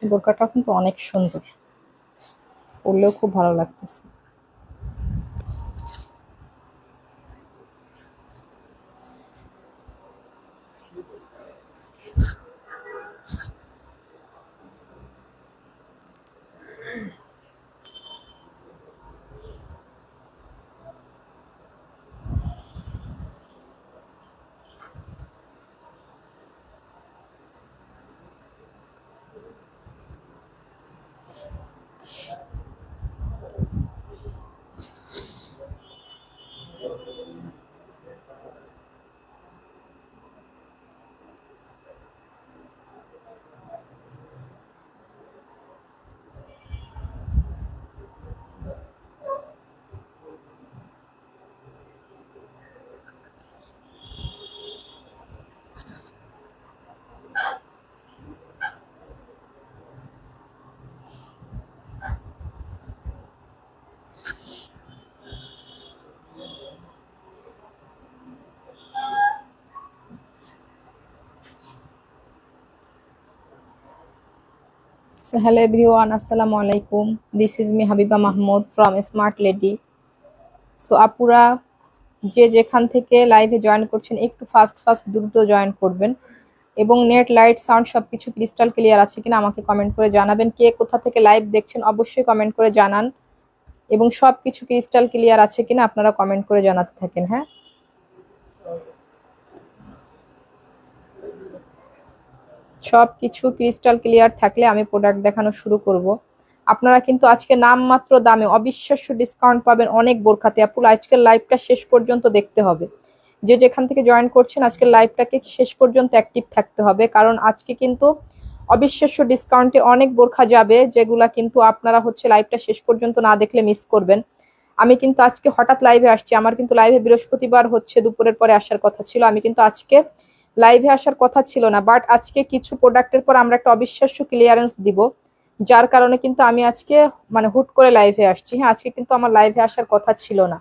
বোরকাটা কিন্তু অনেক সুন্দর, পরলেও খুব ভালো লাগতেছে। So hello everyone, assalamu alaikum. This is me Habiba Mahmood from Smart Lady. So আপুরা যে যেখান থেকে লাইভে জয়েন করছেন একটু ফাস্ট দ্রুত জয়েন করবেন এবং নেট লাইট সাউন্ড সবকিছু ক্রিস্টাল ক্লিয়ার আছে কিনা আমাকে কমেন্ট করে জানাবেন। কে কোথা থেকে লাইভ দেখছেন অবশ্যই কমেন্ট করে জানান এবং সবকিছু ক্রিস্টাল ক্লিয়ার আছে কিনা আপনারা কমেন্ট করে জানাতে থাকেন। হ্যাঁ, সবকিছু ক্রিস্টাল ক্লিয়ার থাকলে আমি প্রোডাক্ট দেখানো শুরু করব। আপনারা কিন্তু আজকে নামমাত্র দামে অবিশ্বাস্য ডিসকাউন্ট পাবেন অনেক বোরখাতে। আপুল আজকের লাইভটা শেষ পর্যন্ত দেখতে হবে। যে যেখান থেকে জয়েন করছেন আজকের লাইভটাকে শেষ পর্যন্ত অ্যাক্টিভ থাকতে হবে, কারণ আজকে কিন্তু অবিশ্বাস্য ডিসকাউন্টে অনেক বোরখা যাবে যেগুলা কিন্তু আপনারা হচ্ছে লাইভটা শেষ পর্যন্ত না দেখলে মিস করবেন। আমি কিন্তু আজকে হঠাৎ লাইভে আসছি, আমার কিন্তু লাইভে বৃহস্পতিবার হচ্ছে দুপুরের পরে আসার কথা ছিল, আমি কিন্তু আজকে লাইভে আসার কথা ছিল না, বাট আজকে কিছু প্রোডাক্টের পর আমরা একটা অবিশ্বাস্য ক্লিয়ারেন্স দিব, যার কারণে কিন্তু আমি আজকে মানে হুট করে লাইভে আসছি। হ্যাঁ, আজকে কিন্তু আমার লাইভে আসার কথা ছিল না,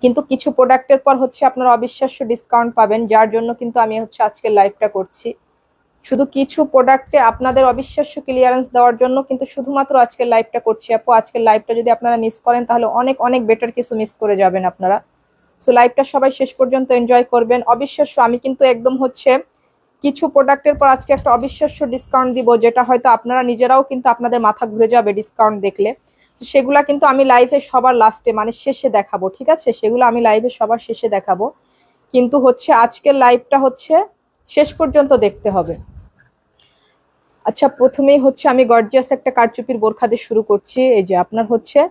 কিন্তু কিছু প্রোডাক্টের পর হচ্ছে আপনারা অবিশ্বাস্য ডিসকাউন্ট পাবেন, যার জন্য কিন্তু আমি হচ্ছে আজকে লাইভটা করছি। শুধু কিছু প্রোডাক্টে আপনাদের অবিশ্বাস্য ক্লিয়ারেন্স দেওয়ার জন্য কিন্তু শুধুমাত্র আজকের লাইভটা করছি আপু। আজকের লাইভটা যদি আপনারা মিস করেন তাহলে অনেক অনেক বেটার কিছু মিস করে যাবেন আপনারা। সো লাইভটা সবাই শেষ পর্যন্ত এনজয় করবেন। অবিশ্বাস্য, আমি কিন্তু একদম হচ্ছে কিছু প্রোডাক্টের পর আজকে একটা অবিশ্বাস্য ডিসকাউন্ট দিব, যেটা হয়তো আপনারা নিজেরাও কিন্তু আপনাদের মাথা ঘুরে যাবে ডিসকাউন্ট দেখলে। সেগুলা কিন্তু আমি লাইভে সবার লাস্টে মানে শেষে দেখাবো, ঠিক আছে? সেগুলো আমি লাইভে সবার শেষে দেখাবো, কিন্তু হচ্ছে আজকের লাইভটা হচ্ছে শেষ পর্যন্ত দেখতে হবে। আচ্ছা, প্রথমেই হচ্ছে আমি গর্জিয়াস একটা কারচুপির বোরখা দিয়ে শুরু করছি। এই যে আপনার হচ্ছে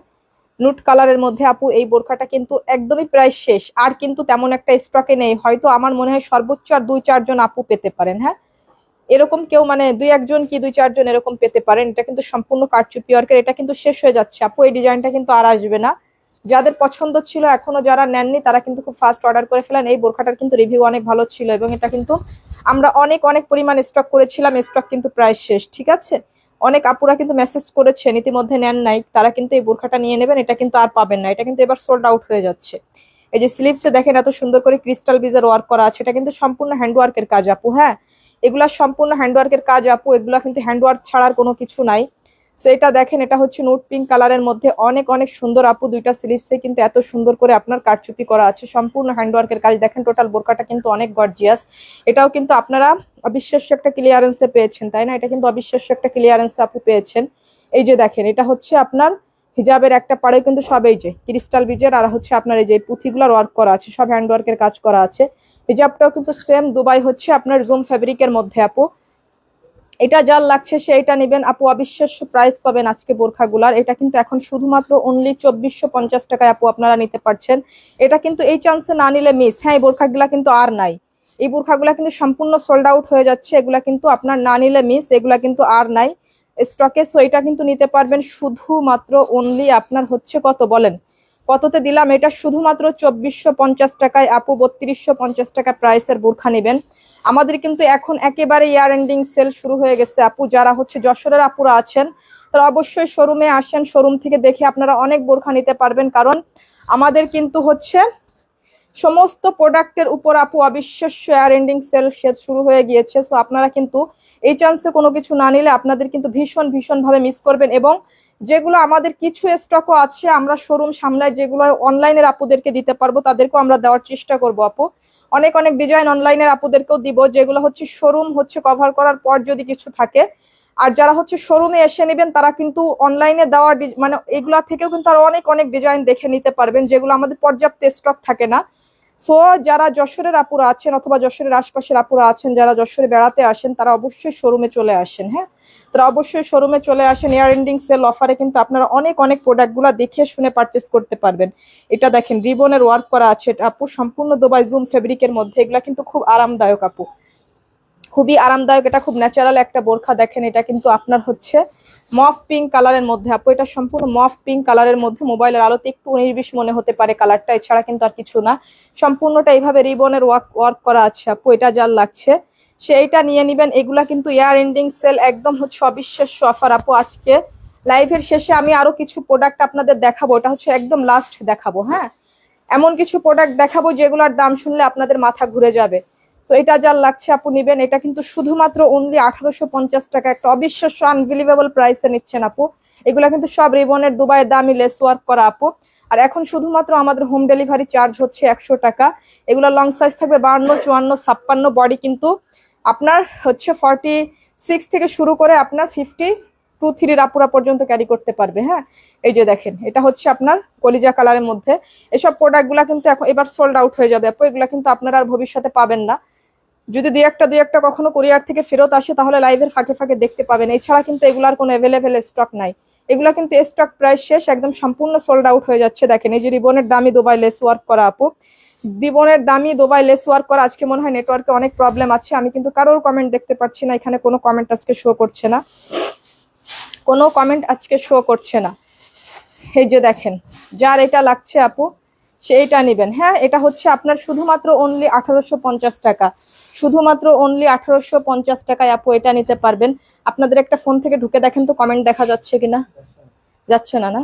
নুট কালারের মধ্যে আপু এই বোরখাটা কিন্তু একদমই প্রায় শেষ, আর কিন্তু তেমন একটা স্টকে নেই। হয়তো আমার মনে হয় সর্বোচ্চ আর 2-4 জন আপু পেতে পারেন। হ্যাঁ, এরকম কেউ মানে 2-1 জন কি 2-4 জন এরকম পেতে পারেন। এটা কিন্তু সম্পূর্ণ কারচুপি ওয়ার্কের, এটা কিন্তু শেষ হয়ে যাচ্ছে আপু, এই ডিজাইনটা কিন্তু আর আসবে না। যাদের পছন্দ ছিল এখনো যারা নেননি তারা কিন্তু খুব ফাস্ট অর্ডার করে ফেলেন। এই বোরখাটার কিন্তু রিভিউ অনেক ভালো ছিল এবং এটা কিন্তু আমরা অনেক অনেক পরিমাণ স্টক করেছিলাম, স্টক কিন্তু প্রায় শেষ, ঠিক আছে? অনেক আপুরা কিন্তু মেসেজ করেছেন ইতিমধ্যে নেন নাই, তারা কিন্তু এই বোরখাটা নিয়ে নেবেন, এটা কিন্তু আর পাবেন না, এটা কিন্তু এবার সোল্ড আউট হয়ে যাচ্ছে। এই যে স্লিপসে দেখেন এত সুন্দর করে ক্রিস্টাল বিজের ওয়ার্ক করা আছে, এটা কিন্তু সম্পূর্ণ হ্যান্ডওয়ার্কের কাজ আপু। হ্যাঁ, এগুলা সম্পূর্ণ হ্যান্ডওয়ার্কের কাজ আপু, এগুলা কিন্তু হ্যান্ডওয়ার্ক ছাড়ার কোনো কিছু নাই। সো এটা দেখেন, এটা হচ্ছে নুট পিঙ্ক কালারের মধ্যে অনেক অনেক সুন্দর আপু। দুইটা স্লিপসে কিন্তু এত সুন্দর করে আপনার কারচুপি করা আছে, সম্পূর্ণ হ্যান্ডওয়ার্কের কাজ। দেখেন টোটাল বোরকাটা কিন্তু অনেক গর্জিয়াস। এটাও কিন্তু আপনারা অবিশ্বাস্য একটা ক্লিয়ারেন্সে পেয়েছেন, তাই না? এটা কিন্তু অবিশ্বাস্য একটা ক্লিয়ারেন্সে আপু পেয়েছেন। এই যে দেখেন, এটা হচ্ছে আপনার হিজাবের একটা পাড়ে কিন্তু সব এই যে ক্রিস্টাল বিজের, আর হচ্ছে আপনার এই যে পুঁথিগুলোর ওয়ার্ক করা আছে, সব হ্যান্ডওয়ার্কের কাজ করা আছে। হিজাবটাও কিন্তু সেম দুবাই হচ্ছে আপনার জুম ফেব্রিকের মধ্যে আপু। এটা যার লাগছে সে এটা নেবেন আপু, অবিশ্বাস্য প্রাইস পাবেন আজকে বোরখাগুলার। এটা কিন্তু এখন শুধুমাত্র অনলি 2450 টাকায় আপু আপনারা নিতে পারছেন। এটা কিন্তু এই চান্সে না নিলে মিস। হ্যাঁ, এই বোরখাগুলা কিন্তু আর নাই, এই বোরখাগুলা কিন্তু সম্পূর্ণ সোল্ড আউট হয়ে যাচ্ছে, এগুলা কিন্তু আপনার না নিলে মিস, এগুলা কিন্তু আর নাই স্টকে। সো এটা কিন্তু নিতে পারবেন শুধুমাত্র অনলি আপনার হচ্ছে কত বলেন, কততে দিলাম এটা? শুধুমাত্র 2450 টাকায় আপু। 3250 টাকা প্রাইসের বোরখা নেবেন। আমাদের কিন্তু এখন একেবারে ইয়ার এন্ডিং সেল শুরু হয়ে গেছে আপু। যারা হচ্ছে যশোরের আপুরা আছেন তারা অবশ্যই শোরুমে আসেন, শোরুম থেকে দেখে আপনারা অনেক বোরখা নিতে পারবেন, কারণ আমাদের কিন্তু হচ্ছে সমস্ত প্রোডাক্টের উপর আপু অবিশ্বাস্য এয়ার এন্ডিং সেল শুরু হয়ে গিয়েছে। সো আপনারা কিন্তু এই চান্সে কোনো কিছু না নিলে আপনাদের কিন্তু ভীষণ ভীষণ ভাবে মিস করবেন। এবং যেগুলো আমাদের কিছু স্টকও আছে, আমরা শোরুম সামলায়, যেগুলো অনলাইনের আপুদেরকে দিতে পারবো তাদেরকেও আমরা দেওয়ার চেষ্টা করবো আপু। অনেক অনেক ডিজাইন অনলাইনের আপুদেরকেও দিব, যেগুলো হচ্ছে শোরুম হচ্ছে কভার করার পর যদি কিছু থাকে। আর যারা হচ্ছে শোরুমে এসে নেবেন তারা কিন্তু অনলাইনে দেওয়ার মানে এগুলা থেকেও কিন্তু আরো অনেক অনেক ডিজাইন দেখে নিতে পারবেন, যেগুলো আমাদের পর্যাপ্ত স্টক থাকে না। সো যারা যশোরের আপুরা আছেন অথবা যশোরের আশপাশের আপুরা আছেন, যারা যশোরে বেড়াতে আসেন, তারা অবশ্যই শোরুমে চলে আসেন। হ্যাঁ, তারা অবশ্যই শোরুমে চলে আসেন। এয়ার এন্ডিং সেল অফারে কিন্তু আপনারা অনেক অনেক প্রোডাক্টগুলো দেখে শুনে পারচেস করতে পারবেন। এটা দেখেন রিবনের ওয়ার্ক করা আছে, এটা আপু সম্পূর্ণ দুবাই জুম ফেব্রিকের মধ্যে। এগুলা কিন্তু খুব আরামদায়ক আপু, খুবই আরামদায়ক। এটা খুব ন্যাচারাল একটা বোরখা। দেখেন এটা কিন্তু আপনার হচ্ছে মফ পিঙ্ক কালারের মধ্যে আপু, এটা সম্পূর্ণ মফ পিঙ্ক কালারের মধ্যে। মোবাইলের আলোতে একটু 19-20 মনে হতে পারে কালারটা, এছাড়া কিন্তু আর কিছু না। সম্পূর্ণটা এইভাবে রিবনের ওয়ার্ক করা আছে আপু। এটা যার লাগছে সেইটা নিয়ে নিবেন। এগুলা কিন্তু এয়ার এন্ডিং সেল, একদম হচ্ছে অবিশ্বাস্য অফার আপু। আজকে লাইভের শেষে আমি আরো কিছু প্রোডাক্ট আপনাদের দেখাবো, এটা হচ্ছে একদম লাস্ট দেখাবো। হ্যাঁ, এমন কিছু প্রোডাক্ট দেখাবো যেগুলোর দাম শুনলে আপনাদের মাথা ঘুরে যাবে। তো এটা যার লাগছে আপু নিবেন। এটা কিন্তু শুধুমাত্র অনলি 1850 টাকা, একটা অবিশ্বাস্য আনবিলিভেবল প্রাইসে নিচ্ছেন আপু। এগুলা কিন্তু সব রিবনের দুবাইয়ের দামি লেস ওয়ার্ক করা আপু। আর এখন শুধুমাত্র আমাদের হোম ডেলিভারি চার্জ হচ্ছে 100 টাকা। এগুলো লং সাইজ থাকবে 52, 54, 56, বডি কিন্তু আপনার হচ্ছে 46 থেকে শুরু করে আপনার 52-53 আপুরা পর্যন্ত ক্যারি করতে পারবে। হ্যাঁ, এই যে দেখেন এটা হচ্ছে আপনার কলিজা কালারের মধ্যে। এসব প্রোডাক্টগুলা কিন্তু এখন এবার সোল্ড আউট হয়ে যাবে আপু। এগুলা কিন্তু আপনারা আর ভবিষ্যতে পাবেন না। যদি দুই একটা কখনো কুরিয়ার থেকে ফেরত আসে তাহলে লাইভের ফাঁকে ফাঁকে দেখতে পাবেন। এছাড়া কিন্তু এগুলার কোনো অ্যাভেলেবেল স্টক নাই। এগুলা কিন্তু স্টক প্রাইস শেষ, একদম সম্পূর্ণ সোল্ড আউট হয়ে যাচ্ছে। দেখেন এই যে রিবনের দামি দুবাই লেস ওয়ার্ক করা আপু, রিবনের দামি দুবাই লেস ওয়ার্ক করা। আজকে মনে হয় নেটওয়ার্কে অনেক প্রবলেম আছে, আমি কিন্তু কারোর কমেন্ট দেখতে পাচ্ছি না। এখানে কোনো কমেন্ট আজকে শো করছে না, কোনো কমেন্ট আজকে শো করছে না। এই যে দেখেন যার এটা লাগছে আপু সেইটা নেবেন। হ্যাঁ, এটা হচ্ছে আপনার শুধুমাত্র অনলি 1850 টাকা, শুধুমাত্র অনলি 1850 টাকায় আপু এটা নিতে পারবেন। আপনাদের একটা ফোন থেকে ঢুকে দেখেন তো কমেন্ট দেখা যাচ্ছে কিনা, যাচ্ছে না না?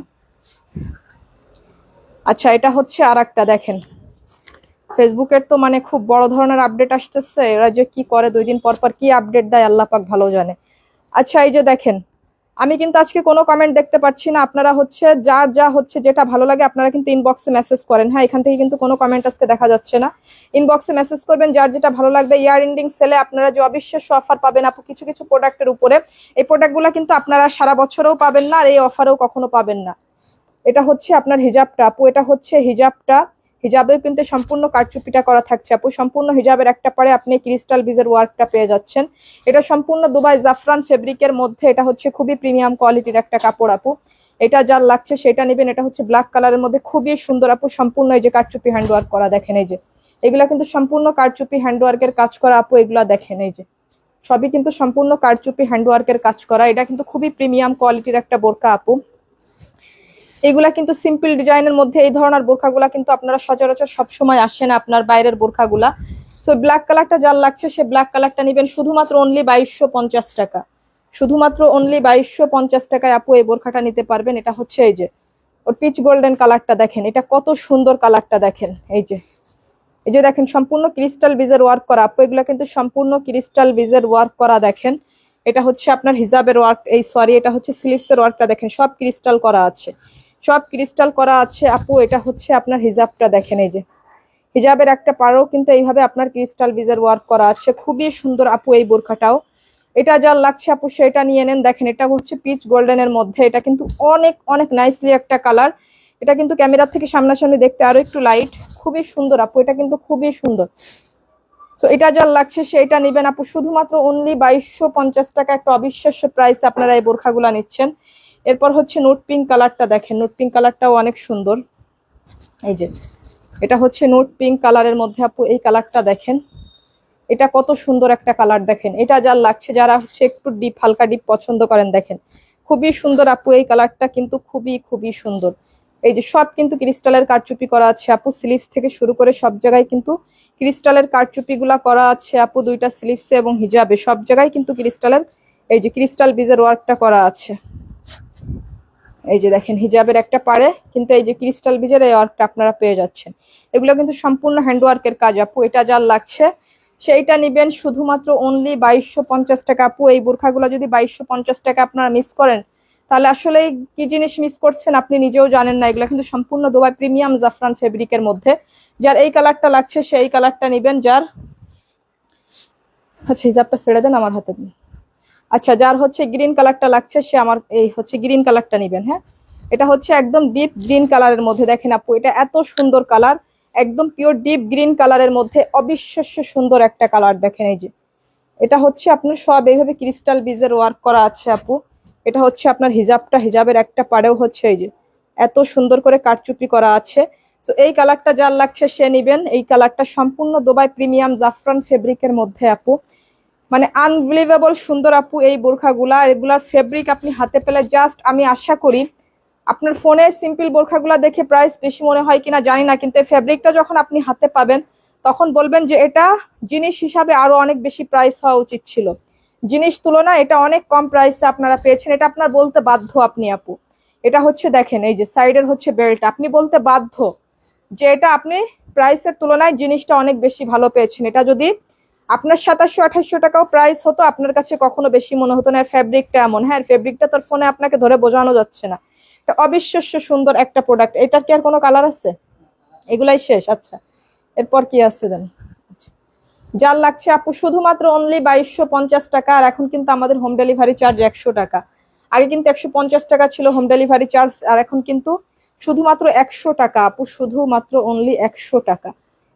আচ্ছা, এটা হচ্ছে আর একটা দেখেন, ফেসবুকের তো মানে খুব বড় ধরনের আপডেট আসতেছে। এরা যে কি করে 2 দিন পর পর কি আপডেট দেয় আল্লাহ পাক ভালো জানে। আচ্ছা, এই যে দেখেন আমি কিন্তু আজকে কোনো কমেন্ট দেখতে পাচ্ছি না। আপনারা হচ্ছে যার যা হচ্ছে যেটা ভালো লাগে আপনারা কিন্তু ইনবক্সে মেসেজ করেন। হ্যাঁ, এখান থেকে কিন্তু কোনো কমেন্ট আজকে দেখা যাচ্ছে না। ইনবক্সে মেসেজ করবেন যার যেটা ভালো লাগবে। ইয়ার এন্ডিং সেলে আপনারা যে অবিশ্বাস্য অফার পাবেন আপু কিছু কিছু প্রোডাক্টের উপরে। এই প্রোডাক্টগুলো কিন্তু আপনারা সারা বছরেও পাবেন না, আর এই অফারেও কখনো পাবেন না। এটা হচ্ছে আপনার হিজাবটা আপু, এটা হচ্ছে হিজাবটা। হিজাবেও কিন্তু সম্পূর্ণ কারচুপিটা করা থাকছে আপু। সম্পূর্ণ হিজাবের একটা পারে আপনি ক্রিস্টাল বিজের ওয়ার্কটা পেয়ে যাচ্ছেন। এটা সম্পূর্ণ দুবাই জাফরান ফেব্রিকের মধ্যে। এটা হচ্ছে খুবই প্রিমিয়াম কোয়ালিটির একটা কাপড় আপু। এটা যার লাগছে সেটা নেবেন। এটা হচ্ছে ব্ল্যাক কালারের মধ্যে, খুবই সুন্দর আপু। সম্পূর্ণ এই যে কারচুপি হ্যান্ড ওয়ার্ক করা, দেখেন এই যে এগুলা কিন্তু সম্পূর্ণ কারচুপি হ্যান্ড ওয়ার্কের কাজ করা আপু। এগুলা দেখেন এই যে সবই কিন্তু সম্পূর্ণ কারচুপি হ্যান্ড ওয়ার্কের কাজ করা। এটা কিন্তু খুবই প্রিমিয়াম কোয়ালিটির একটা বোরকা আপু। এগুলা কিন্তু সিম্পল ডিজাইনের মধ্যে। এই ধরনের বোরখাগুলা কিন্তু আপনারা সচরাচর সবসময় আসে না আপনার বাইরের বোরখাগুলা। সো ব্ল্যাক কালারটা যার লাগছে সে ব্ল্যাক কালারটা নেবেন। শুধুমাত্র অনলি 2250 টাকা, শুধুমাত্র অনলি 2250 টাকায় আপু এই বোরখাটা নিতে পারবেন। এটা হচ্ছে এই যে ওর পিচ গোল্ডেন কালারটা, দেখেন এটা কত সুন্দর কালারটা। দেখেন এই যে এই যে দেখেন সম্পূর্ণ ক্রিস্টাল বিজের ওয়ার্ক করা আপু। এগুলা কিন্তু সম্পূর্ণ ক্রিস্টাল বিজের ওয়ার্ক করা। দেখেন এটা হচ্ছে আপনার হিজাবের ওয়ার্ক, এই সরি এটা হচ্ছে স্লিভসের ওয়ার্কটা। দেখেন সব ক্রিস্টাল করা আছে, সব ক্রিস্টাল করা আছে আপু। এটা হচ্ছে আপনার হিজাবটা, দেখেন এই যে হিজাবের একটা পাড়ও কিন্তু এইভাবে আপনার ক্রিস্টাল বিজের ওয়ার্ক করা আছে। খুবই সুন্দর আপু এই বোরখাটাও। এটা যার লাগছে আপু সেটা নিয়ে নেন। দেখেন এটা হচ্ছে পিচ গোল্ডেনের মধ্যে। এটা কিন্তু অনেক অনেক নাইসলি একটা কালার। এটা কিন্তু ক্যামেরা থেকে সামনাসামনি দেখতে আরো একটু লাইট, খুবই সুন্দর আপু। এটা কিন্তু খুবই সুন্দর। তো এটা যার লাগছে সেটা নিবেন আপু। শুধুমাত্র অনলি 2250 টাকা, একটা অবিশ্বাস্য প্রাইস আপনারা এই বোরখাগুলা নিচ্ছেন। এরপর হচ্ছে নোট পিঙ্ক কালারটা, দেখেন নোট পিঙ্ক কালারটাও অনেক সুন্দর। এই যে এটা হচ্ছে নোট পিঙ্ক কালারের মধ্যে আপু, এই কালারটা দেখেন এটা কত সুন্দর একটা কালার। দেখেন এটা যার লাগছে, যারা হচ্ছে একটু ডিপ হালকা ডিপ পছন্দ করেন, দেখেন খুবই সুন্দর আপু এই কালারটা কিন্তু খুবই খুবই সুন্দর। এই যে সব কিন্তু ক্রিস্টালের কারচুপি করা আছে আপু। স্লিভস থেকে শুরু করে সব জায়গায় কিন্তু ক্রিস্টালের কারচুপি গুলা করা আছে আপু। দুইটা স্লিভসে এবং হিজাবে সব জায়গায় কিন্তু ক্রিস্টালের এই যে ক্রিস্টাল বিজের ওয়ার্কটা করা আছে। এই যে দেখেন হিজাবের একটা পাড়ে কিন্তু এই যে ক্রিস্টাল বিজের এই ওয়ার্কটা আপনারা পেয়ে যাচ্ছেন। এগুলো কিন্তু সম্পূর্ণ হ্যান্ডওয়ার্কের কাজ আপু। এটা যার লাগছে সেইটা নিবেন শুধুমাত্র অনলি 2250 টাকা আপু। এই বোরখাগুলো যদি 2250 টাকা আপনারা মিস করেন তাহলে আসলে কি জিনিস মিস করছেন আপনি নিজেও জানেন না। এগুলো কিন্তু সম্পূর্ণ দুবাই প্রিমিয়াম জাফরান ফেব্রিকের মধ্যে। যার এই কালারটা লাগছে সেই কালারটা নিবেন। যার আচ্ছা হিজাবটা ছেড়ে দেন আমার হাতে দিন। আচ্ছা যার হচ্ছে গ্রিন কালারটা লাগছে সে আমার এই হচ্ছে গ্রিন কালারটা নিবেন। হ্যাঁ এটা হচ্ছে একদম ডিপ গ্রিন কালারের মধ্যে। দেখেন আপু এটা এত সুন্দর কালার, একদম পিওর ডিপ গ্রিন কালারের মধ্যে অবিশ্বাস্য সুন্দর একটা কালার। দেখেন এই যে এটা হচ্ছে আপনার সব এইভাবে ক্রিস্টাল বিজের ওয়ার্ক করা আছে আপু। এটা হচ্ছে আপনার হিজাবটা, হিজাবের একটা পাড়েও হচ্ছে এই যে এত সুন্দর করে কারচুপি করা আছে। তো এই কালারটা যার লাগছে সে নিবেন। এই কালারটা সম্পূর্ণ দুবাই প্রিমিয়াম জাফরান ফেব্রিকের মধ্যে আপু, মানে আনবিলিভেবল সুন্দর আপু। এই বোরখাগুলা এগুলার ফেব্রিক আপনি হাতে পেলে জাস্ট আমি আশা করি আপনার ফোনে সিম্পল বোরখাগুলা দেখে প্রাইস বেশি মনে হয় কিনা জানি না, কিন্তু এই ফেব্রিকটা যখন আপনি হাতে পাবেন তখন বলবেন যে এটা জিনিস হিসাবে আরো অনেক বেশি প্রাইস হওয়া উচিত ছিল। জিনিস তুলনায় এটা অনেক কম প্রাইসে আপনারা পেয়েছেন, এটা আপনার বলতে বাধ্য আপনি আপু। এটা হচ্ছে দেখেন এই যে সাইডের হচ্ছে বেল্ট, আপনি বলতে বাধ্য যে এটা আপনি প্রাইসের তুলনায় জিনিসটা অনেক বেশি ভালো পেয়েছেন। এটা যদি আপনার 2700-2800 টাকাও প্রাইস হতো আপনার কাছে কখনো বেশি মনে হতো না। ফেব্রিকটা এমন, হ্যাঁ ফেব্রিকটা তোর ফোনে আপনাকে ধরে বোঝানো যাচ্ছে না। এটা অবিশ্বাস্য সুন্দর একটা প্রোডাক্ট। এটার কি আর কোনো কালার আছে? এগুলাই শেষ? আচ্ছা এরপর কি আছে দেন? আচ্ছা যার লাগছে আপু শুধুমাত্র অনলি 2250 টাকা। আর এখন কিন্তু আমাদের হোম ডেলিভারি চার্জ 100 টাকা। আগে কিন্তু 150 টাকা ছিল হোম ডেলিভারি চার্জ, আর এখন কিন্তু শুধুমাত্র 100 টাকা আপু, শুধুমাত্র অনলি 100 টাকা।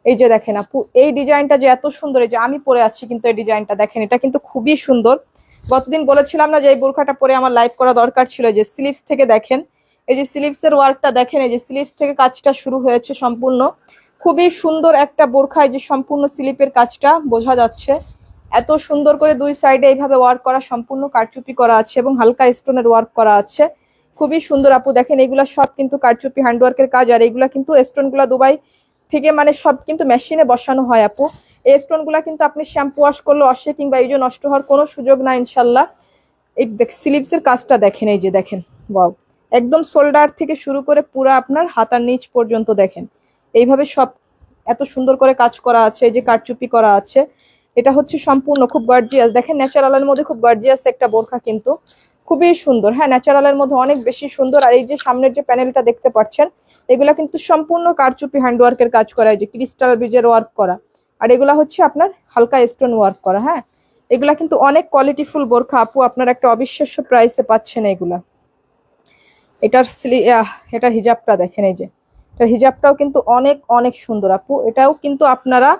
এই যে দেখেন আপু এই ডিজাইনটা যে এত সুন্দর, এই যে আমি পরে আছি কিন্তু এই ডিজাইনটা দেখেন, এটা কিন্তু খুবই সুন্দর। গতদিন বলেছিলাম না যে এই বোরখাটা পরে আমার লাইভ করা দরকার ছিল। যে স্লিভস থেকে দেখেন এই যে স্লিভস এর ওয়ার্কটা দেখেন, এই যে স্লিভস থেকে কাজটা শুরু হয়েছে সম্পূর্ণ। খুবই সুন্দর একটা বোরখা, এই যে সম্পূর্ণ স্লিপের কাজটা বোঝা যাচ্ছে। এত সুন্দর করে দুই সাইডে এইভাবে ওয়ার্ক করা, সম্পূর্ণ কারচুপি করা আছে এবং হালকা স্টোনের ওয়ার্ক করা আছে। খুবই সুন্দর আপু। দেখেন এগুলা সব কিন্তু কারচুপি হ্যান্ডওয়ার্কের কাজ, আর এগুলা কিন্তু স্টোন গুলা দুবাই থেকে মানে সব কিন্তু মেশিনে বসানো হয় আপু। এই স্টোন গুলা কিন্তু আপনি শ্যাম্পু ওয়াশ করলে অসে কিংবা এই যে নষ্ট হওয়ার কোনো সুযোগ না ইনশাল্লাহ। এই স্লিভস এর কাজটা দেখেন, এই যে দেখেন ওয়াও, একদম শোল্ডার থেকে শুরু করে পুরো আপনার হাতার নিচ পর্যন্ত দেখেন এইভাবে সব এত সুন্দর করে কাজ করা আছে, এই যে কারচুপি করা আছে। এটা হচ্ছে সম্পূর্ণ খুব গর্জিয়াস। দেখেন ন্যাচারালের মধ্যে খুব গর্জিয়াস একটা বোরখা, কিন্তু খুবই সুন্দর। হ্যাঁ ন্যাচারালের মধ্যে অনেক বেশি সুন্দর। আর এই যে সামনের যে প্যানেলটা দেখতে পাচ্ছেন এগুলা কিন্তু সম্পূর্ণ কারচুপি হ্যান্ডওয়ার্কের কাজ করা, এই যে ক্রিস্টাল বিজের ওয়ার্ক করা। আর এগুলা হচ্ছে আপনার হালকা স্টোন ওয়ার্ক করা। হ্যাঁ এগুলা কিন্তু অনেক কোয়ালিটিফুল বোরখা আপু, আপনার একটা অবিশ্বাস্য প্রাইসে পাচ্ছেন এগুলা। এটার হিজাবটা দেখেন, এই যে এটার হিজাবটাও কিন্তু অনেক অনেক সুন্দর আপু। এটাও কিন্তু আপনারা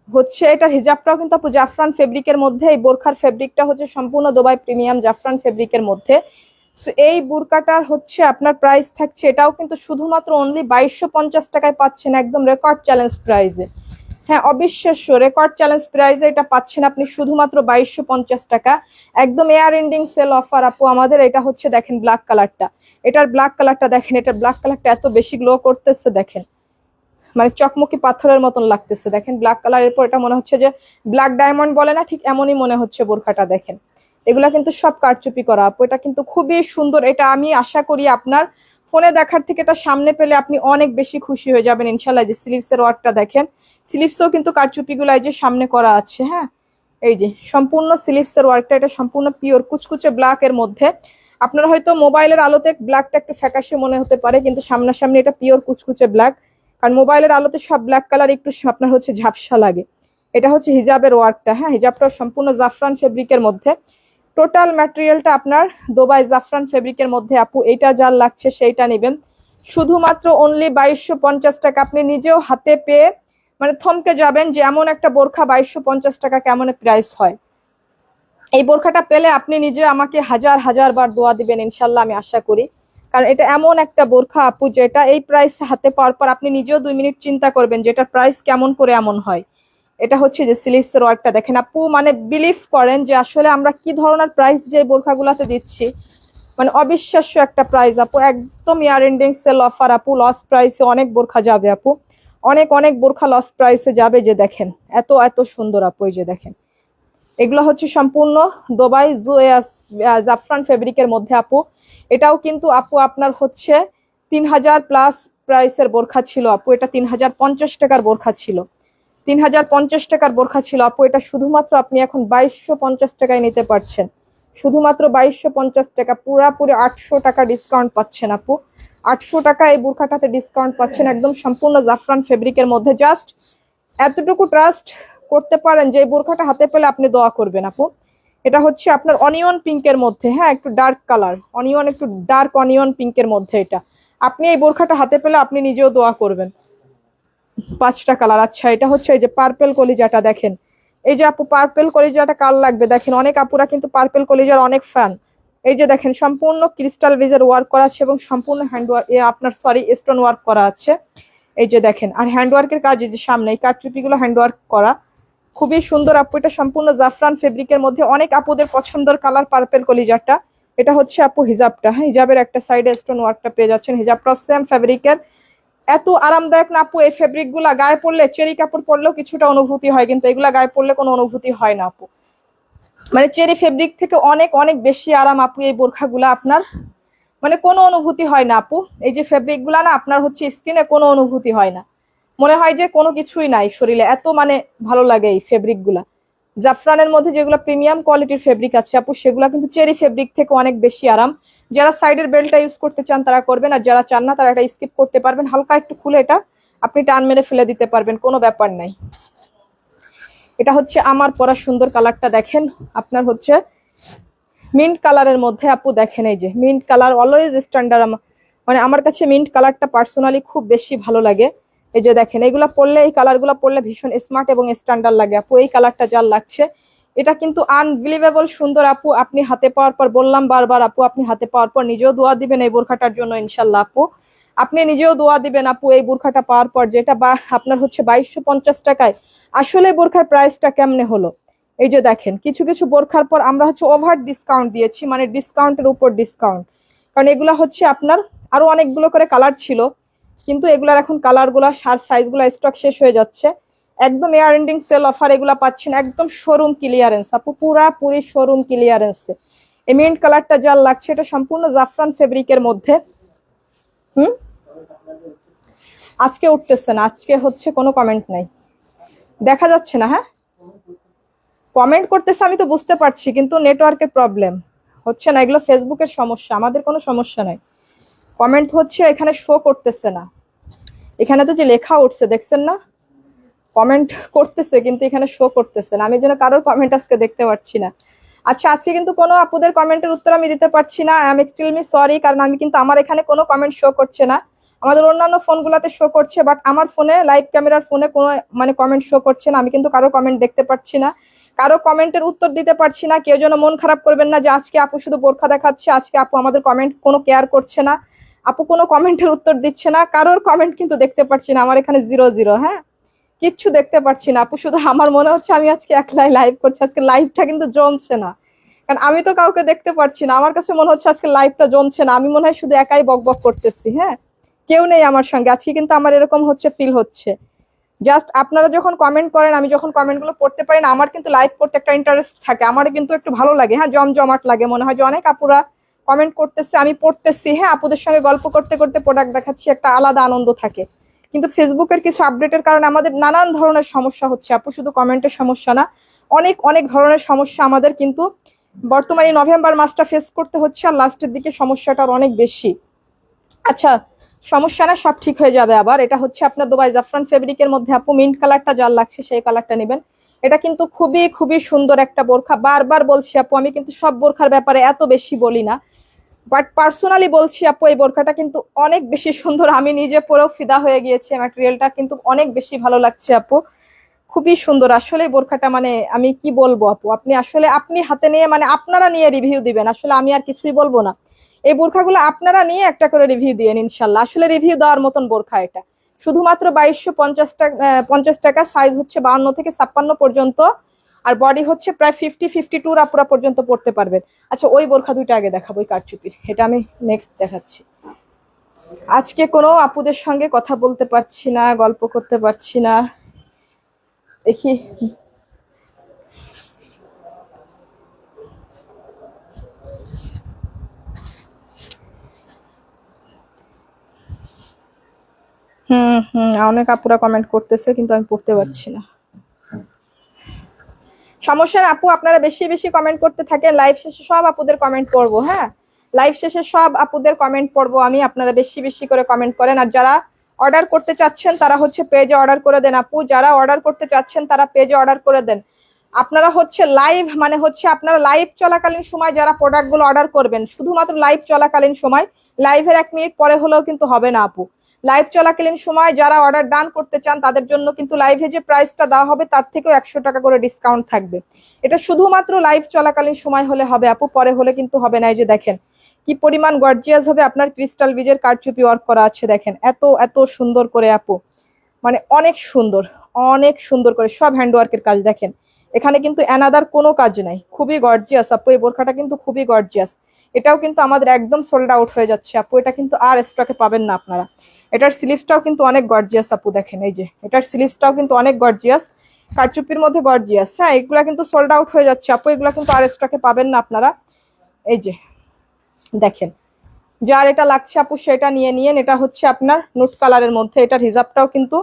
হচ্ছে এটার হিজাবটাও কিন্তু আপু জাফরান ফেব্রিকের মধ্যে। এই বোরখার ফেব্রিকটা হচ্ছে সম্পূর্ণ দুবাই প্রিমিয়াম জাফরান ফেব্রিকের মধ্যে। এই বোরকাটার হচ্ছে আপনার প্রাইস থাকছে এটাও কিন্তু শুধুমাত্র অনলি 2250 টাকায় পাচ্ছেন, একদম রেকর্ড চ্যালেঞ্জ প্রাইসে। হ্যাঁ অবিশ্বাস্য রেকর্ড চ্যালেঞ্জ প্রাইসে এটা পাচ্ছেন আপনি শুধুমাত্র 2250 টাকা। একদম এয়ার এন্ডিং সেল অফার আপু আমাদের। এটা হচ্ছে দেখেন ব্ল্যাক কালারটা, এটার ব্ল্যাক কালারটা দেখেন, এটার ব্ল্যাক কালারটা এত বেশি গ্লো করতেছে দেখেন, মানে চকমকি পাথরের মতন লাগতেছে। দেখেন ব্ল্যাক কালারের পর এটা মনে হচ্ছে যে ব্ল্যাক ডায়মন্ড বলে না, ঠিক এমনই মনে হচ্ছে বোরখাটা। দেখেন এগুলা কিন্তু সব কারচুপি করা আপু। এটা কিন্তু খুবই সুন্দর। এটা আমি আশা করি আপনার ফোনে দেখার থেকে এটা সামনে পেলে আপনি অনেক বেশি খুশি হয়ে যাবেন ইনশাল্লাহ। যে স্লিভস এর ওয়ার্কটা দেখেন, স্লিভসেও কিন্তু কারচুপি গুলো এই যে সামনে করা আছে। হ্যাঁ এই যে সম্পূর্ণ স্লিভস এর ওয়ার্কটা, এটা সম্পূর্ণ পিওর কুচকুচে ব্ল্যাক এর মধ্যে। আপনার হয়তো মোবাইলের আলোতে ব্ল্যাকটা একটু ফ্যাকাশে মনে হতে পারে, কিন্তু সামনাসামনি এটা পিওর কুচকুচে ব্ল্যাক। কারণ মোবাইলের আলোতে সব ব্ল্যাক কালার একটু আপনার হচ্ছে ঝাপসা লাগে। এটা হচ্ছে হিজাবের ওয়ার্কটা। হ্যাঁ হিজাবটাও সম্পূর্ণ জাফরান ফেব্রিকের মধ্যে। টোটাল ম্যাটেরিয়ালটা আপনার দুবাই জাফরান ফেব্রিকের মধ্যে আপু। এইটা যার লাগছে সেইটা নেবেন শুধুমাত্র অনলি 2250 টাকা। আপনি নিজেও হাতে পেয়ে মানে থমকে যাবেন যে এমন একটা বোরখা 2250 টাকা কেমন প্রাইস হয়। এই বোরখাটা পেলে আপনি নিজে আমাকে হাজার হাজার বার দোয়া দিবেন ইনশাল্লাহ, আমি আশা করি। কারণ এটা এমন একটা বোরখা আপু যেটা এই প্রাইস হাতে পাওয়ার পর আপনি নিজেও 2 মিনিট চিন্তা করবেন যে এটার প্রাইস কেমন করে এমন হয়। এটা হচ্ছে যে স্লিভস এর ওয়ার্কটা দেখেন আপু, মানে বিলিভ করেন যে আসলে আমরা কি ধরনের প্রাইস যে বোরখাগুলোতে দিচ্ছি, মানে অবিশ্বাস্য একটা প্রাইস আপু। একদম ইয়ার এন্ডিং সেল অফার আপু, লস প্রাইসে অনেক বোরখা যাবে আপু, অনেক অনেক বোরখা লস প্রাইসে যাবে। যে দেখেন এত এত সুন্দর আপু, এই যে দেখেন এগুলো হচ্ছে সম্পূর্ণ দুবাই জাফরান ফেব্রিকের মধ্যে আপু। এটাও কিন্তু আপু আপনার হচ্ছে 3000 প্লাস প্রাইসের বোরখা ছিল আপু, এটা 3050 টাকার বোরখা ছিল, 3050 টাকার বোরখা ছিল আপু। এটা শুধুমাত্র আপনি এখন 2250 টাকায় নিতে পারছেন, শুধুমাত্র 2250 টাকা, পুরাপুরি 800 টাকা ডিসকাউন্ট পাচ্ছেন আপু। 800 টাকা এই বোরখাটাতে ডিসকাউন্ট পাচ্ছেন, একদম সম্পূর্ণ জাফরান ফেব্রিকের মধ্যে। জাস্ট এতটুকু ট্রাস্ট করতে পারেন যে এই বোরখাটা হাতে পেলে আপনি দোয়া করবেন আপু। এটা হচ্ছে আপনার অনিয়ন পিঙ্কের মধ্যে, হ্যাঁ একটু ডার্ক কালার, অনিয়ন একটু ডার্ক অনিয়ন পিঙ্কের মধ্যে। এটা আপনি এই বোরখাটা হাতে পেলে আপনি নিজেও দোয়া করবেন। 5টা কালার। আচ্ছা, এটা হচ্ছে এই যে পার্পেল কলিজাটা দেখেন, এই যে আপু পার্পেল কলিজাটা কাল লাগবে দেখেন, অনেক আপুরা কিন্তু পার্পেল কলিজার অনেক ফ্যান। এই যে দেখেন সম্পূর্ণ ক্রিস্টাল বেজের ওয়ার্ক করা আছে এবং সম্পূর্ণ হ্যান্ড ওয়ার্ক আপনার সরি স্টোন ওয়ার্ক করা আছে। এই যে দেখেন, আর হ্যান্ড ওয়ার্কের কাজ এই যে সামনে এই কারচুপিগুলো হ্যান্ড ওয়ার্ক করা, খুবই সুন্দর আপু। এটা সম্পূর্ণ জাফরান ফেব্রিকের মধ্যে, অনেক আপুদের পছন্দের কালার পার্পেল কলিজাটা। এটা হচ্ছে আপু হিজাবটা, হ্যাঁ হিজাবের একটা সাইডে স্টোন ওয়ার্কটা পেয়ে যাচ্ছেন, হিজাবটা সেম ফেব্রিকের। এত আরামদায়ক না আপু এই ফেব্রিক গুলা, গায়ে পড়লে চেরি কাপড় পরলেও কিছুটা অনুভূতি হয়, কিন্তু এগুলা গায়ে পড়লে কোনো অনুভূতি হয় না আপু। মানে চেরি ফেব্রিক থেকে অনেক অনেক বেশি আরাম আপু এই বোরখাগুলা, আপনার মানে কোনো অনুভূতি হয় না আপু। এই যে ফেব্রিক গুলা না আপনার হচ্ছে স্কিনে কোনো অনুভূতি হয় না, মনে হয় যে কোনো কিছুই নাই শরীরে, এত মানে ভালো লাগে এই ফেব্রিক গুলা। জাফরানের মধ্যে যেগুলো প্রিমিয়াম কোয়ালিটির ফেব্রিক আছে আপু, সেগুলো কিন্তু চেরি ফেব্রিক থেকে অনেক বেশি আরাম। যারা সাইডের বেল্টটা ইউজ করতে চান তারা করবেন, আর যারা চান না তারা এটা স্কিপ করতে পারবেন। হালকা একটু খুলে এটা আপনি টান মেরে ফেলে দিতে পারবেন, কোনো ব্যাপার নাই। এটা হচ্ছে আমার পরা সুন্দর কালারটা দেখেন, আপনার হচ্ছে মিন্ট কালারের মধ্যে আপু দেখেন, এই যে মিন্ট কালার অলওয়েজ স্ট্যান্ডার্ড, মানে আমার কাছে মিন্ট কালারটা পার্সোনালি খুব বেশি ভালো লাগে। এই যে দেখেন এগুলা পরলে, এই কালারগুলো পরলে ভীষণ স্মার্ট এবং স্ট্যান্ডার্ড লাগে আপু। এই কালারটা যার লাগছে এটা কিন্তু আনবিলিভেবল সুন্দর আপু। আপনি হাতে পাওয়ার পর, বললাম বারবার আপু, আপনি হাতে পাওয়ার পর নিজেও দোয়া দিবেন এই বোরখাটার জন্য ইনশাল্লাহ আপু। আপনি নিজেও দোয়া দিবেন আপু এই বোরখাটা পাওয়ার পর, যেটা বা আপনার হচ্ছে 2250 টাকায়। আসলে বোরখার প্রাইসটা কেমনে হলো, এই যে দেখেন কিছু কিছু বোরখার পর আমরা হচ্ছে ওভার ডিসকাউন্ট দিয়েছি, মানে ডিসকাউন্টের উপর ডিসকাউন্ট। কারণ এগুলা হচ্ছে আপনার আরো অনেকগুলো করে কালার ছিল, কিন্তু এগুলার এখন কালার গুলা সাইজ গুলা স্টক শেষ হয়ে যাচ্ছে। একদম এয়ার এন্ডিং সেল অফার এগুলা পাচ্ছেন একদম শোরুম ক্লিয়ারেন্স আপু, পুরি শোরুম ক্লিয়ারেন্সে। এই মিন্ট কালারটা যার লাগছে এটা সম্পূর্ণ জাফরান ফেব্রিকের মধ্যে। হুম, আজকে উঠতেছে না, আজকে হচ্ছে কোনো কমেন্ট নাই, দেখা যাচ্ছে না। হ্যাঁ কমেন্ট করতেছে আমি তো বুঝতে পারছি, কিন্তু নেটওয়ার্কের প্রবলেম হচ্ছে না, এগুলো ফেসবুকের সমস্যা, আমাদের কোনো সমস্যা নাই। কমেন্ট হচ্ছে এখানে শো করতেছে না, এখানে তো যে লেখা উঠছে দেখছেন না, কমেন্ট করতেছে কিন্তু এখানে শো করতেছে না, আমি যেন কারোর কমেন্ট আজকে দেখতে পাচ্ছি না। আচ্ছা আজকে কিন্তু কোনো আপুদের কমেন্টের উত্তর আমি দিতে পারছি না, আই এম এক্সট্রিমলি সরি, কারণ আমি কিন্তু আমার এখানে কোনো কমেন্ট শো করছে না। আমাদের অন্যান্য ফোনগুলোতে শো করছে, বাট আমার ফোনে লাইভ ক্যামেরার ফোনে কোনো মানে কমেন্ট শো করছে না, আমি কিন্তু কারো কমেন্ট দেখতে পাচ্ছি না, কারো কমেন্টের উত্তর দিতে পারছি না। কেউ যেন মন খারাপ করবেন না যে আজকে আপু শুধু বোরখা দেখাচ্ছে, আজকে আপু আমাদের কমেন্ট কোনো কেয়ার করছে না, আপু কোনো কমেন্টের উত্তর দিচ্ছে না, কারোর কমেন্ট কিন্তু দেখতে পাচ্ছি না, আমার এখানে 0 0, হ্যাঁ কিচ্ছু দেখতে পাচ্ছি না আপু। শুধু আমার মনে হচ্ছে আমি আজকে একলাই লাইভ করছি, আজকে লাইভটা কিন্তু জমছে না, কারণ আমি তো কাউকে দেখতে পাচ্ছি না। আমার কাছে মনে হচ্ছে আজকে লাইভটা জমছে না, আমি মনে হয় শুধু একাই বক বক করতেছি, হ্যাঁ কেউ নেই আমার সঙ্গে আজকে, কিন্তু আমার এরকম হচ্ছে ফিল হচ্ছে। জাস্ট আপনারা যখন কমেন্ট করেন, আমি যখন কমেন্ট গুলো পড়তে পারি না, আমার কিন্তু লাইভ করতে একটা ইন্টারেস্ট থাকে, আমার কিন্তু একটু ভালো লাগে, হ্যাঁ জমজমাট লাগে, মনে হয় যে অনেক আপুরা কমেন্ট করতেছে, আমি পড়তেছি, হ্যাঁ আপুদের সঙ্গে গল্প করতে করতে প্রোডাক্ট দেখাচ্ছি, একটা আলাদা আনন্দ থাকে। কিন্তু ফেসবুকের কিছু আপডেটের কারণে আমাদের নানান ধরনের সমস্যা হচ্ছে আপু, শুধু কমেন্টের সমস্যা না, অনেক অনেক ধরনের সমস্যা আমাদের কিন্তু বর্তমানে নভেম্বর মাসটা ফেস করতে হচ্ছে, আর লাস্টের দিকে সমস্যাটা অনেক বেশি। আচ্ছা সমস্যা না, সব ঠিক হয়ে যাবে আবার। এটা হচ্ছে আপনার দুবাই জাফরান ফেব্রিকের মধ্যে আপু, মিন্ট কালারটা যার লাগছে সেই কালারটা নেবেন। এটা কিন্তু খুবই খুবই সুন্দর একটা বোরখা, বারবার বলছি আপু, আমি কিন্তু সব বোরখার ব্যাপারে এত বেশি বলি না, বাট পার্সোনালি বলছি আপু এই বোরখাটা কিন্তু অনেক বেশি সুন্দর, আমি নিজে পরেও ফিদা হয়ে গিয়েছি, ম্যাটেরিয়ালটা কিন্তু অনেক বেশি ভালো লাগছে আপু, খুবই সুন্দর আসলে এই বোরখাটা। মানে আমি কি বলবো আপু, আপনি আসলে আপনি হাতে নিয়ে মানে আপনারা নিয়ে রিভিউ দিবেন, আসলে আমি আর কিছুই বলবো না। এই বোরখাগুলো আপনারা নিয়ে একটা করে রিভিউ দিয়েন ইনশাল্লাহ, আসলে রিভিউ দেওয়ার মতন বোরখা এটা। শুধুমাত্র 2250 টাকা, 50 টাকা, সাইজ হচ্ছে 52 থেকে 56 পর্যন্ত, আর বডি হচ্ছে প্রায় 50-52 পুরা পর্যন্ত পড়তে পারবেন। আচ্ছা ওই বোরখা দুইটা আগে দেখাবো, ওই কারচুপির, এটা আমি নেক্সট দেখাচ্ছি। আজকে কোনো আপুদের সঙ্গে কথা বলতে পারছি না, গল্প করতে পারছি না, দেখি অনেক আপুরা কমেন্ট করতেছে কিন্তু আমি পড়তে পারছি না। সমস্যা না আপু, আপনারা বেশি বেশি কমেন্ট করতে থাকেন, লাইভ শেষে সব আপুদের কমেন্ট পড়বো। হ্যাঁ, লাইভ শেষে সব আপুদের কমেন্ট পড়বো আমি, আপনারা বেশি বেশি করে কমেন্ট করেন। আর যারা অর্ডার করতে চাচ্ছেন তারা হচ্ছে পেজে অর্ডার করে দেন আপু, যারা অর্ডার করতে চাচ্ছেন তারা পেজে অর্ডার করে দেন। আপনারা হচ্ছে লাইভ মানে হচ্ছে আপনারা লাইভ চলাকালীন সময় যারা প্রোডাক্টগুলো অর্ডার করবেন, শুধুমাত্র লাইভ চলাকালীন সময়, লাইভের 1 মিনিট পরে হলেও কিন্তু হবে না আপু। লাইভ চলাকালীন সময় যারা অর্ডার ডান করতে চান তাদের জন্য কিন্তু লাইভে যে প্রাইসটা দেওয়া হবে তার থেকেও 100 টাকা করে ডিসকাউন্ট থাকবে। এটা শুধুমাত্র লাইভ চলাকালীন সময় হলে হবে আপু, পরে হলে কিন্তু হবে না। এই যে দেখেন কি পরিমাণ গর্জিয়াস হবে, আপনার ক্রিস্টাল বিজের কারচুপি ওয়ার্ক করা আছে, দেখেন এত এত সুন্দর করে আপু, মানে অনেক সুন্দর, অনেক সুন্দর করে সব হ্যান্ডওয়ার্কের কাজ। দেখেন এখানে কিন্তু অ্যানাদার কোনো কাজ নাই, খুবই গর্জিয়াস আপু। এই বোরখাটা কিন্তু খুবই গর্জিয়াস, এটাও কিন্তু আমাদের একদম সোল্ড আউট হয়ে যাচ্ছে আপু, এটা কিন্তু আর স্টকে পাবেন না আপনারা। এটার স্লিভসটাও কিন্তু অনেক গর্জিয়াস আপু, দেখেন এই যে এটার স্লিভসটাও কিন্তু অনেক গর্জিয়াস, কারচুপির মধ্যে গর্জিয়াস। হ্যাঁ, এগুলা কিন্তু সোল্ড আউট হয়ে যাচ্ছে আপু, এগুলা কিন্তু আর স্টকে পাবেন না আপনারা। এই যে দেখেন, যার এটা লাগছে আপু সেটা নিয়ে নিয়েন। এটা হচ্ছে আপনার নুট কালারের মধ্যে, এটার হিজাবটাও কিন্তু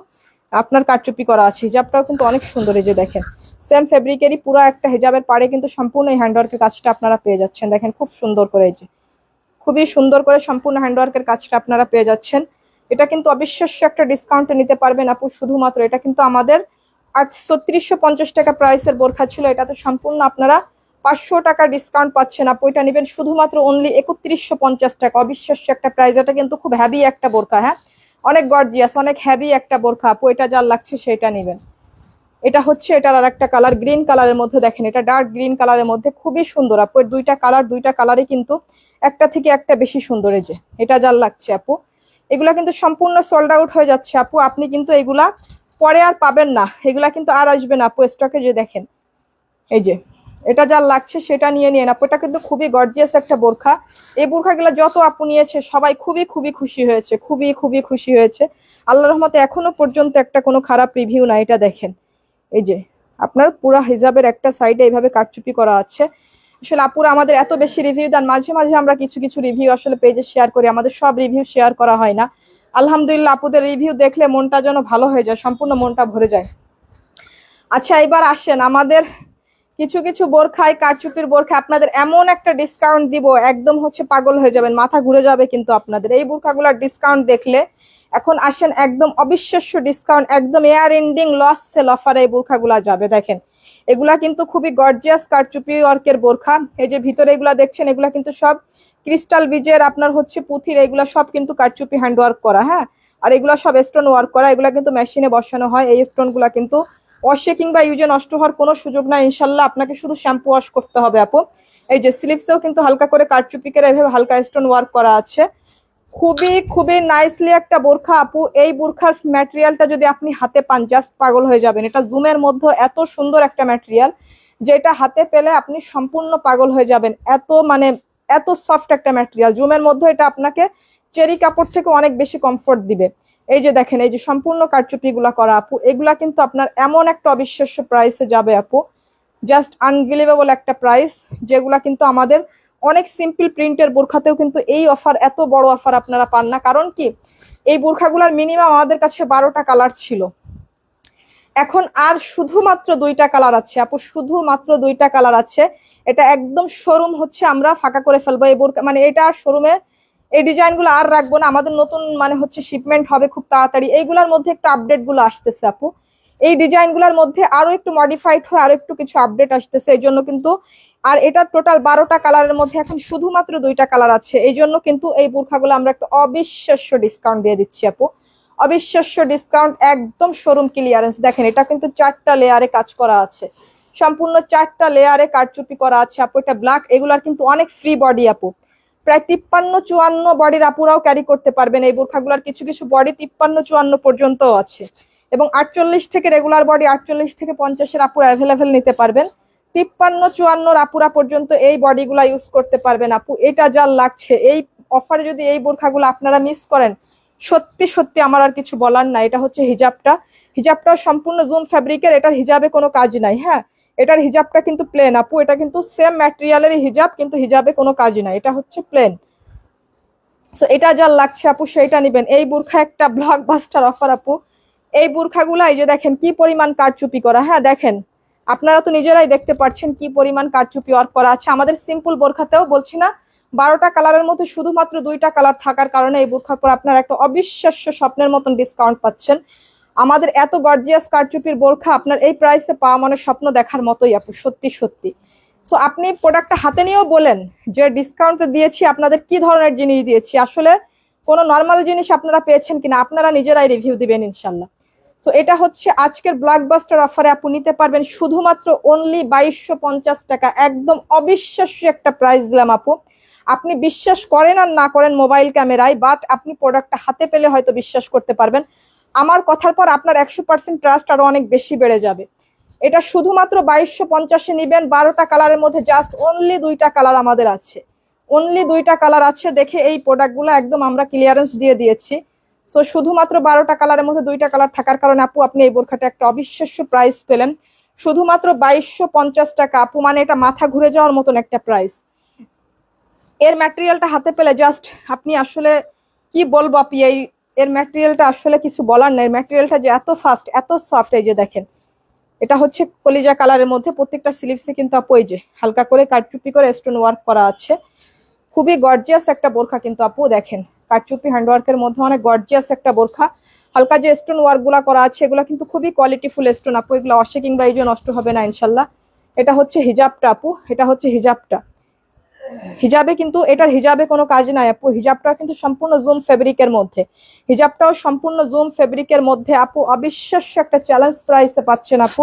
আপনার কারচুপি করা আছে, হিজাবটাও কিন্তু অনেক সুন্দর। এই যে দেখেন সেম ফেব্রিকেরই পুরো একটা হিজাবের পাড়ে কিন্তু সম্পূর্ণ এই হ্যান্ডওয়ার্কের কাজটা আপনারা পেয়ে যাচ্ছেন। দেখেন খুব সুন্দর করে, এই যে খুবই সুন্দর করে সম্পূর্ণ হ্যান্ডওয়ার্কের কাজটা আপনারা পেয়ে যাচ্ছেন। এটা কিন্তু অবিশ্বাস্য একটা ডিসকাউন্টে নিতে পারবেন আপু। শুধুমাত্র এটা কিন্তু আমাদের 3850 টাকা প্রাইসের বোরখা ছিল, এটাতে সম্পূর্ণ আপনারা 500 টাকা ডিসকাউন্ট পাচ্ছেন আপু। এটা নেবেন শুধুমাত্র অনলি 3150 টাকা, অবিশ্বাস্য একটা প্রাইস। এটা কিন্তু খুব হ্যাভি একটা বোরখা, হ্যাঁ অনেক গর্জিয়াস, অনেক হ্যাভি একটা বোরখা আপু। এটা যার লাগছে সেটা নেবেন। এটা হচ্ছে এটার আর একটা কালার গ্রিন কালারের মধ্যে, দেখেন এটা ডার্ক গ্রিন কালারের মধ্যে খুবই সুন্দর আপু। এর দুইটা কালারই কিন্তু একটা থেকে একটা বেশি সুন্দর। এই যে এটা যার লাগছে আপু, এগুলা কিন্তু সম্পূর্ণ সোল্ড আউট হয়ে যাচ্ছে আপু, আপনি কিন্তু এগুলা পরে আর পাবেন না, এগুলা কিন্তু আর আসবে না আপু স্টকে। যে দেখেন এই যে এটা যার লাগছে সেটা নিয়ে নিন আপু, এটা কিন্তু খুবই গর্জিয়াস একটা বোরখা। এই বোরখাগুলো যত আপু নিয়েছে সবাই খুবই খুবই খুশি হয়েছে, খুবই খুবই খুশি হয়েছে। আল্লাহর রহমতে এখনো পর্যন্ত একটা কোনো খারাপ রিভিউ না। এটা দেখেন এই যে আপনার পুরো হিজাবের একটা সাইডে এইভাবে কারচুপি করা আছে। আসলে আপুরা আমাদের এত বেশি রিভিউ দেন, মাঝে মাঝে আমরা কিছু কিছু রিভিউ আসলে পেজে শেয়ার করি, আমাদের সব রিভিউ শেয়ার করা হয় না। আলহামদুলিল্লাহ আপুদের রিভিউ দেখলে মনটা যেন ভালো হয়ে যায়, সম্পূর্ণ মনটা ভরে যায়। আচ্ছা এবার আসেন, আমাদের কিছু কিছু বোরখায় কারচুপির বোরখা আপনাদের এমন একটা ডিসকাউন্ট দিব, একদম হচ্ছে পাগল হয়ে যাবেন, মাথা ঘুরে যাবে কিন্তু আপনাদের এই বোরখাগুলোর ডিসকাউন্ট দেখলে। এখন আসেন একদম অবিশ্বাস্য ডিসকাউন্ট, একদম এয়ার এন্ডিং লস সেল অফারে এই বোরখাগুলা যাবে। দেখেন এগুলা কিন্তু খুবই গর্জিয়াস কারচুপি ওয়ার্কের বোরখা। এই যে ভিতরে এগুলা দেখছেন, এগুলা কিন্তু সব ক্রিস্টাল বিজের আপনার হচ্ছে পুঁথির, এগুলা সব কিন্তু কারচুপি হ্যান্ড ওয়ার্ক করা। হ্যাঁ, আর এগুলা সব স্টোন ওয়ার্ক করা, এগুলা কিন্তু মেশিনে বসানো হয়। এই স্টোন গুলা কিন্তু ওয়াশে কিংবা ইউজে নষ্ট হওয়ার কোনো সুযোগ নাই ইনশাল্লাহ, আপনাকে শুধু শ্যাম্পু ওয়াশ করতে হবে আপু। এই যে স্লিভসেও কিন্তু হালকা করে কারচুপিকের এভাবে হালকা স্টোন ওয়ার্ক করা আছে, খুবই খুবই নাইসলি একটা বোরখা আপু। এই বোরখার ম্যাটেরিয়ালটা যদি আপনি হাতে পান জাস্ট পাগল হয়ে যাবেন। এটা জুমের মধ্যে এত সুন্দর একটা ম্যাটেরিয়াল, যেটা হাতে পেলে আপনি সম্পূর্ণ পাগল হয়ে যাবেন, এত মানে এত সফট একটা ম্যাটেরিয়াল। জুমের মধ্যে এটা আপনাকে চেরি কাপড় থেকে অনেক বেশি কমফোর্ট দিবে। এই যে দেখেন এই যে সম্পূর্ণ কারচুপি গুলা করা আপু, এগুলা কিন্তু আপনার এমন একটা অবিশ্বাস্য প্রাইসে যাবে আপু, জাস্ট আনবিলিভেবল একটা প্রাইস, যেগুলা কিন্তু আমাদের অনেক সিম্পল প্রিন্টের বোরখাতেও কিন্তু এই অফার, এত বড় অফার আপনারা পান না। কারণ কি এই বোরখাগুলার মিনিমাম আমাদের কাছে 12টা কালার ছিল, এখন আর শুধুমাত্র 2টা কালার আছে আপু, শুধুমাত্র 2টা কালার আছে। এটা একদম শোরুম হচ্ছে আমরা ফাঁকা করে ফেলবো এই বোরখা, মানে এটা আর শোরুমে এই ডিজাইন গুলো আর রাখবো না, আমাদের নতুন মানে হচ্ছে শিপমেন্ট হবে খুব তাড়াতাড়ি। এইগুলোর মধ্যে একটু আপডেট গুলো আসতেছে আপু, এই ডিজাইন গুলার মধ্যে আরো একটু মডিফাইড হয়ে আরো একটু কিছু আপডেট আসতেছে, এই জন্য কিন্তু। আর এটা টোটাল 12টা কালারের মধ্যে এখন শুধুমাত্র 2টা কালার আছে, এই জন্য কিন্তু এই বোরখাগুলো আমরা একটা অবিশ্বাস্য ডিসকাউন্ট দিয়ে দিচ্ছি আপু, অবিশ্বাস্য ডিসকাউন্ট, একদম শোরুম ক্লিয়ারেন্স। দেখেন এটা কিন্তু 4টা লেয়ারে কাজ করা আছে, সম্পূর্ণ 4টা লেয়ারে কারচুপি করা আছে আপু। এটা ব্ল্যাক, এগুলার কিন্তু অনেক ফ্রি বডি আপু, প্রায় 53-54 বডির আপুরাও ক্যারি করতে পারবেন এই বোরখাগুলার। কিছু কিছু বডি 53-54 পর্যন্ত আছে, এবং 48 থেকে রেগুলার বডি 48 থেকে 50-এর আপুরা অ্যাভেলেবেল নিতে পারবেন। 53-54 আপুরা পর্যন্ত এই বডিগুলা ইউজ করতে পারবেন আপু। এটা যার লাগছে এই অফারে যদি এই বোরখাগুলো আপনারা মিস করেন, সত্যি সত্যি আমার আর কিছু বলার নাই। এটা হচ্ছে হিজাবটা, হিজাবটা সম্পূর্ণ জুম ফ্যাব্রিকের, এটার হিজাবে কোনো কাজ নাই। হ্যাঁ, এটার হিজাবটা কিন্তু প্লেন আপু, এটা কিন্তু সেম ম্যাটেরিয়ালের হিজাব, কিন্তু হিজাবে কোনো কাজ নাই, এটা হচ্ছে প্লেন। সো এটা যা লাগছে আপু সেইটা নিবেন। এই বোরখা একটা ব্লকবাস্টার অফার আপু। এই বোরখাগুলো এই যে দেখেন কি পরিমাণ কারচুপি করা, হ্যাঁ দেখেন আপনারা তো নিজেরাই দেখতে পাচ্ছেন কি পরিমাণ কারচুপি ওয়ার্ক করা আছে। আমাদের সিম্পল বোরখাতেও বলছি না 12টা কালারের মধ্যে শুধুমাত্র 2টা কালার থাকার কারণে এই বোরখার পর আপনারা একটা অবিশ্বাস্য স্বপ্নের মতন ডিসকাউন্ট পাচ্ছেন। আমাদের এত গর্জিয়াস কারচুপির বোরখা আপনার এই প্রাইসে পাওয়া মানে স্বপ্ন দেখার মতোই আপু, সত্যি সত্যি। সো আপনি প্রোডাক্টটা হাতে নিয়েও বলেন যে ডিসকাউন্টে দিয়েছি, আপনাদের কি ধরনের জিনিস দিয়েছি, আসলে কোনো নর্মাল জিনিস আপনারা পেয়েছেন কিনা আপনারা নিজেরাই রিভিউ দিবেন ইনশাল্লাহ। তো এটা হচ্ছে আজকের ব্লকবাস্টার অফারে আপনি নিতে পারবেন শুধুমাত্র অনলি 2250 টাকা। একদম অবিশ্বাস্য একটা প্রাইস দিলাম আপু। আপনি বিশ্বাস করেন আর না করেন মোবাইল ক্যামেরায়, বাট আপনি প্রোডাক্টটা হাতে পেলে হয়তো বিশ্বাস করতে পারবেন। আমার কথার পর আপনার 100% ট্রাস্ট আরো অনেক বেশি বেড়ে যাবে। এটা শুধুমাত্র 2250-এ নিবেন। 12টা কালারের মধ্যে জাস্ট অনলি 2টা কালার আমাদের আছে, অনলি 2টা কালার আছে। দেখে এই প্রোডাক্টগুলো একদম আমরা ক্লিয়ারেন্স দিয়ে দিয়েছি। সো শুধুমাত্র 12টা কালারের মধ্যে 2টা কালার থাকার কারণে আপু আপনি এই বোরখাটা একটা অবিশ্বাস্য প্রাইস পেলেন শুধুমাত্র 2250 টাকা আপু। মানে এটা মাথা ঘুরে যাওয়ার মতন একটা প্রাইস। এর ম্যাটেরিয়ালটা হাতে পেলে জাস্ট আপনি আসলে কি বলবো আপনি, এর ম্যাটেরিয়ালটা আসলে কিছু বলার নেই। ম্যাটেরিয়ালটা যে এত ফাস্ট এত সফট, এই যে দেখেন এটা হচ্ছে কলিজা কালারের মধ্যে। প্রত্যেকটা স্লিভসে কিন্তু আপু এই যে হালকা করে কারচুপি করে স্টোন ওয়ার্ক করা আছে। খুবই গর্জিয়াস একটা বোরখা কিন্তু আপু, দেখেন কারচুপি হ্যান্ডওয়ার্কের মধ্যে অনেক গর্জিয়াস একটা বোরখা। হালকা যে স্টোন ওয়ার্ক গুলা করা আছে এগুলো কিন্তু খুবই কোয়ালিটিফুল স্টোন আপু, এগুলো অসে কিংবা এই যে নষ্ট হবে না ইনশাল্লাহ। এটা হচ্ছে হিজাবটা আপু, এটা হচ্ছে হিজাবটা। হিজাবে কিন্তু এটার হিজাবে কোনো কাজ নাই আপু, হিজাবটাও কিন্তু সম্পূর্ণ জুম ফেব্রিকের মধ্যে। হিজাবটাও সম্পূর্ণ জুম ফেব্রিকের মধ্যে আপু। অবিশ্বাস্য একটা চ্যালেঞ্জ প্রাইসে পাচ্ছেন আপু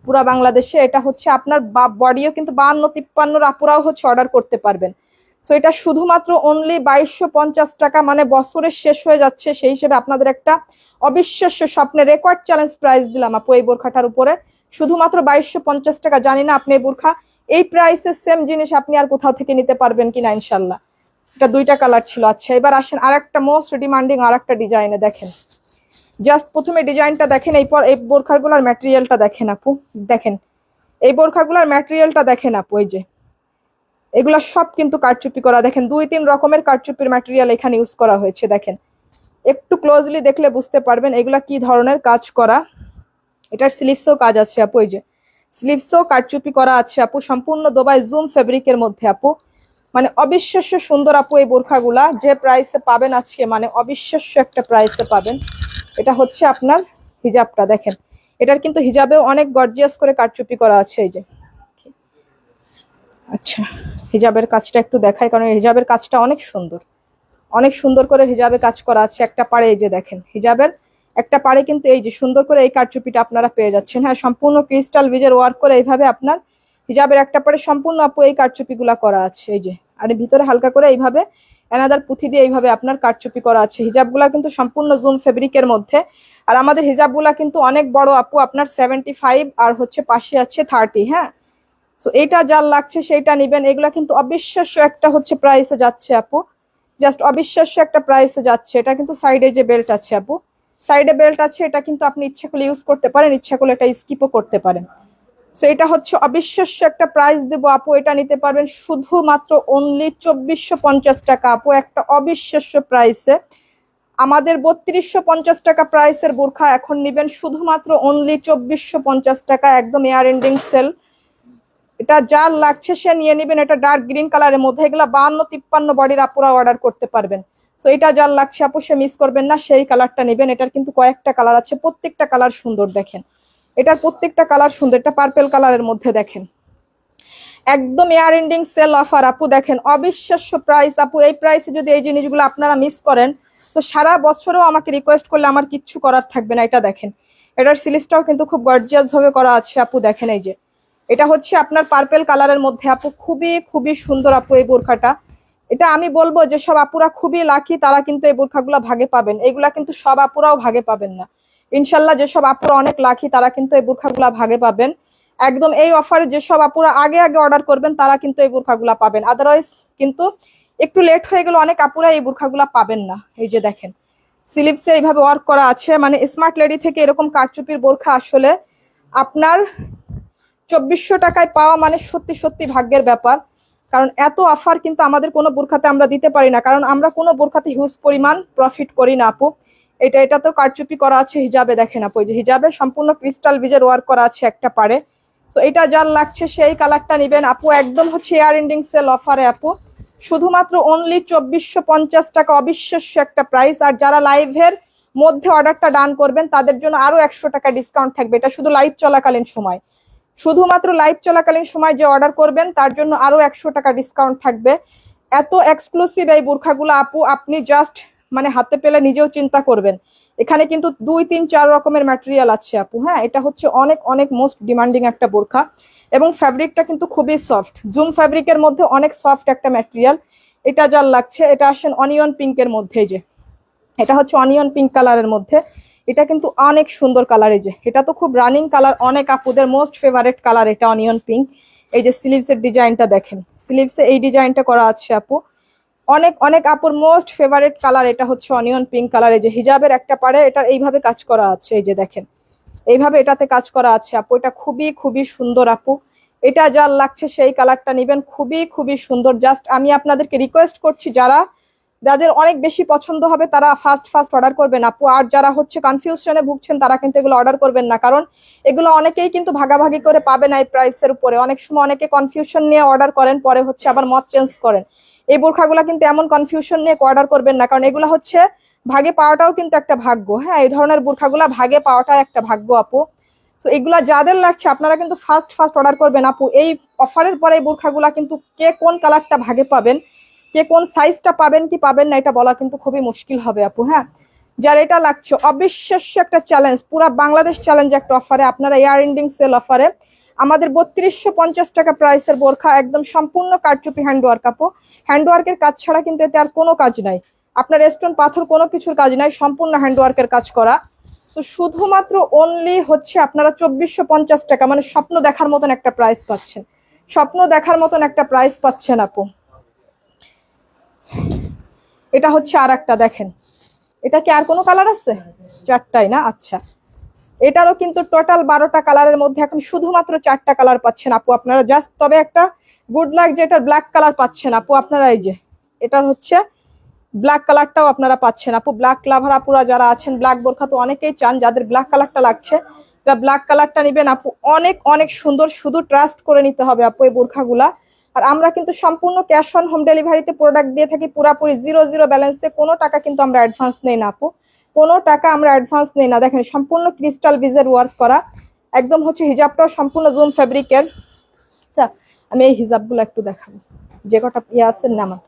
পুরা বাংলাদেশে। এটা হচ্ছে আপনার বডিও কিন্তু 52-53 আপুরাও হচ্ছে অর্ডার করতে পারবেন। সো এটা শুধুমাত্র অনলি 2250 টাকা, মানে বছরের শেষ হয়ে যাচ্ছে সেই হিসেবে আপনাদের একটা অবিশ্বাস্য স্বপ্নের রেকর্ড চ্যালেঞ্জ প্রাইস দিলাম আপু এই বোরখাটার উপরে শুধুমাত্র 2250 টাকা। জানি না আপনি এই বোরখা এই প্রাইসের সেম জিনিস আপনি আর কোথাও থেকে নিতে পারবেন কিনা ইনশাল্লাহ। এটা 2টা কালার ছিল। আচ্ছা এবার আসেন আর একটা মোস্ট ডিমান্ডিং আর একটা ডিজাইনে। দেখেন জাস্ট প্রথমে ডিজাইনটা দেখেন, এরপর এই বোরখাগুলোর ম্যাটেরিয়ালটা দেখেন আপু। দেখেন এই বোরখাগুলোর ম্যাটেরিয়ালটা দেখেন আপু, এই যে এগুলা সব কিন্তু কারচুপি করা। দেখেন 2-3 রকমের কারচুপির ম্যাটেরিয়াল এখানে ইউজ করা হয়েছে। দেখেন একটু ক্লোজলি দেখলে বুঝতে পারবেন এগুলা কি ধরনের কাজ করা। এটার স্লিভসেও কাজ আছে আপু, এই যে স্লিভসেও কারচুপি করা আছে আপু, সম্পূর্ণ দুবাই জুম ফেব্রিকের মধ্যে আপু। মানে অবিশ্বাস্য সুন্দর আপু এই বোরখাগুলা। যে প্রাইসে পাবেন আজকে মানে অবিশ্বাস্য একটা প্রাইসে পাবেন। এটা হচ্ছে আপনার হিজাবটা, দেখেন এটার কিন্তু হিজাবেও অনেক গর্জিয়াস করে কারচুপি করা আছে এই যে। আচ্ছা হিজাবের কাজটা একটু দেখাই, কারণ হিজাবের কাজটা অনেক সুন্দর, অনেক সুন্দর করে হিজাবে কাজ করা আছে। একটা পাড়ে এই যে দেখেন হিজাবের একটা পাড়ে কিন্তু এই যে সুন্দর করে এই কারচুপিটা আপনারা পেয়ে যাচ্ছেন। হ্যাঁ সম্পূর্ণ ক্রিস্টাল বিজের ওয়ার্ক করে এইভাবে আপনার হিজাবের একটা পাড়ে সম্পূর্ণ আপু এই কারচুপিগুলা করা আছে এই যে। আর ভিতরে হালকা করে এইভাবে এনাদার পুঁথি দিয়ে এইভাবে আপনার কারচুপি করা আছে। হিজাবগুলা কিন্তু সম্পূর্ণ জুম ফেব্রিকের মধ্যে। আর আমাদের হিজাবগুলা কিন্তু অনেক বড় আপু, আপনার 75 আর হচ্ছে পাশে আছে 30। হ্যাঁ সো এইটা যার লাগছে সেইটা নিবেন। এগুলা কিন্তু অবিশ্বাস্য একটা হচ্ছে প্রাইসে যাচ্ছে আপু, জাস্ট অবিশ্বাস্য একটা প্রাইসে যাচ্ছে। এটা কিন্তু সাইডে যে বেল্ট আছে আপু, সাইডে বেল্ট আছে, এটা কিন্তু আপনি ইচ্ছা করলে ইউজ করতে পারেন, ইচ্ছা করলে এটা স্কিপও করতে পারেন। সো এটা হচ্ছে অবিশ্বাস্য একটা প্রাইস দেবো আপু। এটা নিতে পারবেন শুধুমাত্র অনলি 2450 টাকা আপু, একটা অবিশ্বাস্য প্রাইসে। আমাদের 3250 টাকা প্রাইসের বোরখা এখন নিবেন শুধুমাত্র অনলি 2450 টাকা, একদম এয়ার এন্ডিং সেল। এটা যার লাগছে সে নিয়ে নেবেন। এটা ডার্ক গ্রিন কালারের মধ্যে, এগুলা 52-53 বডির আপুরা অর্ডার করতে পারবেন। সো এটা যার লাগছে আপু সে মিস করবেন না, সেই কালারটা নেবেন। এটার কিন্তু কয়েকটা কালার আছে, প্রত্যেকটা কালার সুন্দর। দেখেন এটার প্রত্যেকটা কালার সুন্দর। এটা পার্পেল কালারের মধ্যে দেখেন একদম এয়ার এন্ডিং সেল অফার আপু। দেখেন অবিশ্বাস্য প্রাইস আপু। এই প্রাইসে যদি এই জিনিসগুলো আপনারা মিস করেন তো সারা বছরও আমাকে রিকোয়েস্ট করলে আমার কিচ্ছু করার থাকবে না। এটা দেখেন এটার স্লিভসটাও কিন্তু খুব গর্জিয়াস ভাবে করা আছে আপু। দেখেন এই যে এটা হচ্ছে আপনার পার্পেল কালারের মধ্যে আপু, খুবই খুবই সুন্দর আপু এই বোরখাটা। এটা আমি বলবো যে সব আপুরা খুবই লাকি, তারা কিন্তু এই বোরখাগুলা ভাগে পাবেন। এগুলা কিন্তু সব আপুরাও ভাগে পাবেন না ইনশাল্লাহ। যেসব আপুরা অনেক লাকি তারা কিন্তু এই বোরখাগুলা ভাগে পাবেন। একদম এই অফারে যেসব আপুরা আগে আগে অর্ডার করবেন তারা কিন্তু এই বোরখাগুলা পাবেন, আদারওয়াইজ কিন্তু একটু লেট হয়ে গেলে অনেক আপুরা এই বোরখাগুলা পাবেন না। এই যে দেখেন স্লিভসে এইভাবে ওয়ার্ক করা আছে। মানে স্মার্ট লেডি থেকে এরকম কারচুপির বোরখা আসলে আপনার 2400 টাকায় পাওয়া মানে সত্যি সত্যি ভাগ্যের ব্যাপার। কারণ এত অফার কিন্তু আমাদের কোনো বোরখাতে আমরা দিতে পারি না, কারণ আমরা কোনো বোরখাতে হিউজ পরিমাণ প্রফিট করি না আপু। এটা তো কারচুপি করা আছে হিজাবে, দেখেন আপু, এই যে হিজাবে সম্পূর্ণ ক্রিস্টাল বিজের ওয়ার্ক করা আছে একটা পারে। তো এটা যার লাগছে সেই কালারটা নেবেন আপু, একদম হচ্ছে এয়ার এন্ডিং সেল অফারে আপু, শুধুমাত্র অনলি 2450 টাকা, অবিশ্বাস্য একটা প্রাইস। আর যারা লাইভের মধ্যে অর্ডারটা ডান করবেন তাদের জন্য আরো 100 টাকা ডিসকাউন্ট থাকবে, এটা শুধু লাইভ চলাকালীন সময়, শুধুমাত্র লাইভ চলাকালীন সময় যে অর্ডার করবেন তার জন্য আরো 100 টাকা ডিসকাউন্ট থাকবে। এত এক্সক্লুসিভ এই বোরখাগুলো আপু, আপনি জাস্ট মানে হাতে পেলে নিজেও চিন্তা করবেন। এখানে কিন্তু 2 3 4 রকমের ম্যাটেরিয়াল আছে আপু। হ্যাঁ, এটা হচ্ছে অনেক অনেক মোস্ট ডিমান্ডিং একটা বোরখা, এবং ফ্যাব্রিকটা কিন্তু খুবই সফট, জুম ফ্যাব্রিকের মধ্যে অনেক সফট একটা ম্যাটেরিয়াল। এটা যার লাগছে, এটা আসেন অনিয়ন পিঙ্কের মধ্যে, যে এটা হচ্ছে অনিয়ন পিঙ্ক কালারের মধ্যে, এটা কিন্তু অনেক সুন্দর কালার। এই যে এটা তো খুব রানিং কালার, অনেক আপুদের মোস্ট ফেভারিট কালার এটা অনিয়ন পিঙ্ক। এই যে স্লিভসের ডিজাইনটা দেখেন, স্লিভসে এই ডিজাইনটা করা আছে আপু, অনেক অনেক আপুর মোস্ট ফেভারিট কালার এটা হচ্ছে অনিয়ন পিঙ্ক কালার। এই যে হিজাবের একটা পারে এটা এইভাবে কাজ করা আছে, এই যে দেখেন এইভাবে এটাতে কাজ করা আছে আপু, এটা খুবই খুবই সুন্দর আপু। এটা যার লাগছে সেই কালারটা নেবেন, খুবই খুবই সুন্দর। জাস্ট আমি আপনাদেরকে রিকোয়েস্ট করছি, যাদের অনেক বেশি পছন্দ হবে তারা ফার্স্ট ফার্স্ট অর্ডার করবেন আপু। আর যারা হচ্ছে কনফিউশনে ভুগছেন তারা কিন্তু এগুলো অর্ডার করবেন না, কারণ এগুলো অনেকেই কিন্তু ভাগাভাগি করে পাবে না এই প্রাইসের উপরে। অনেক সময় অনেকে কনফিউশন নিয়ে অর্ডার করেন, পরে হচ্ছে আবার মত চেঞ্জ করেন। এই বোরখাগুলো কিন্তু এমন কনফিউশন নিয়ে অর্ডার করবেন না, কারণ এগুলো হচ্ছে ভাগে পাওয়াটাও কিন্তু একটা ভাগ্য। হ্যাঁ, এই ধরনের বোরখাগুলো ভাগে পাওয়াটা একটা ভাগ্য আপু। তো এগুলা যাদের লাগছে আপনারা কিন্তু ফার্স্ট ফার্স্ট অর্ডার করবেন আপু। এই অফারের পরে এই বোরখাগুলা কিন্তু কে কোন কালারটা ভাগে পাবেন, কে কোন সাইজটা পাবেন কি পাবেন না এটা বলা কিন্তু খুবই মুশকিল হবে আপু। হ্যাঁ, যার এটা লাগছে, অবিশ্বাস্য একটা চ্যালেঞ্জ, পুরো বাংলাদেশ চ্যালেঞ্জ একটা অফারে আপনারা এয়ার এন্ডিং সেল অফারে আমাদের 3250 টাকা প্রাইসের বোরখা, একদম সম্পূর্ণ কারচুপি হ্যান্ডওয়ার্ক আপু। হ্যান্ডওয়ার্কের কাজ ছাড়া কিন্তু এতে আর কোনো কাজ নাই, আপনার স্টোন পাথর কোনো কিছুর কাজ নাই, সম্পূর্ণ হ্যান্ডওয়ার্কের কাজ করা। তো শুধুমাত্র অনলি হচ্ছে আপনারা 2450 টাকা, মানে স্বপ্ন দেখার মতন একটা প্রাইস পাচ্ছেন, স্বপ্ন দেখার মতন একটা প্রাইস পাচ্ছেন আপু। এটা হচ্ছে আর একটা, দেখেন এটা কি আর কোনো কালার আছে? চারটাই না? আচ্ছা, এটারও কিন্তু টোটাল 12টা কালারের মধ্যে এখন শুধুমাত্র 4টা কালার পাচ্ছেন আপু আপনারা। জাস্ট তবে একটা গুড লাক যে এটা ব্ল্যাক কালার পাচ্ছেন আপু আপনারা, এই যে এটার হচ্ছে ব্ল্যাক কালারটাও আপনারা পাচ্ছেন আপু। ব্ল্যাক লাভার আপুরা যারা আছেন, ব্ল্যাক বোরখা তো অনেকেই চান, যাদের ব্ল্যাক কালারটা লাগছে এটা ব্ল্যাক কালারটা নেবেন আপু, অনেক অনেক সুন্দর, শুধু ট্রাস্ট করে নিতে হবে আপু এই বোরখাগুলা। আর আমরা কিন্তু সম্পূর্ণ ক্যাশ অন হোম ডেলিভারিতে প্রোডাক্ট দিয়ে থাকি, পুরাপুরি 0 ব্যালেন্সে, কোনো টাকা কিন্তু আমরা অ্যাডভান্স নেই না আপু, কোনো টাকা আমরা অ্যাডভান্স নেই না। দেখেন সম্পূর্ণ ক্রিস্টাল বিজের ওয়ার্ক করা, একদম হচ্ছে হিজাবটাও সম্পূর্ণ জুম ফ্যাব্রিকের। আচ্ছা, আমি এই হিজাবগুলো একটু দেখাবো, যে কটা ইয়ে আছে না আমার।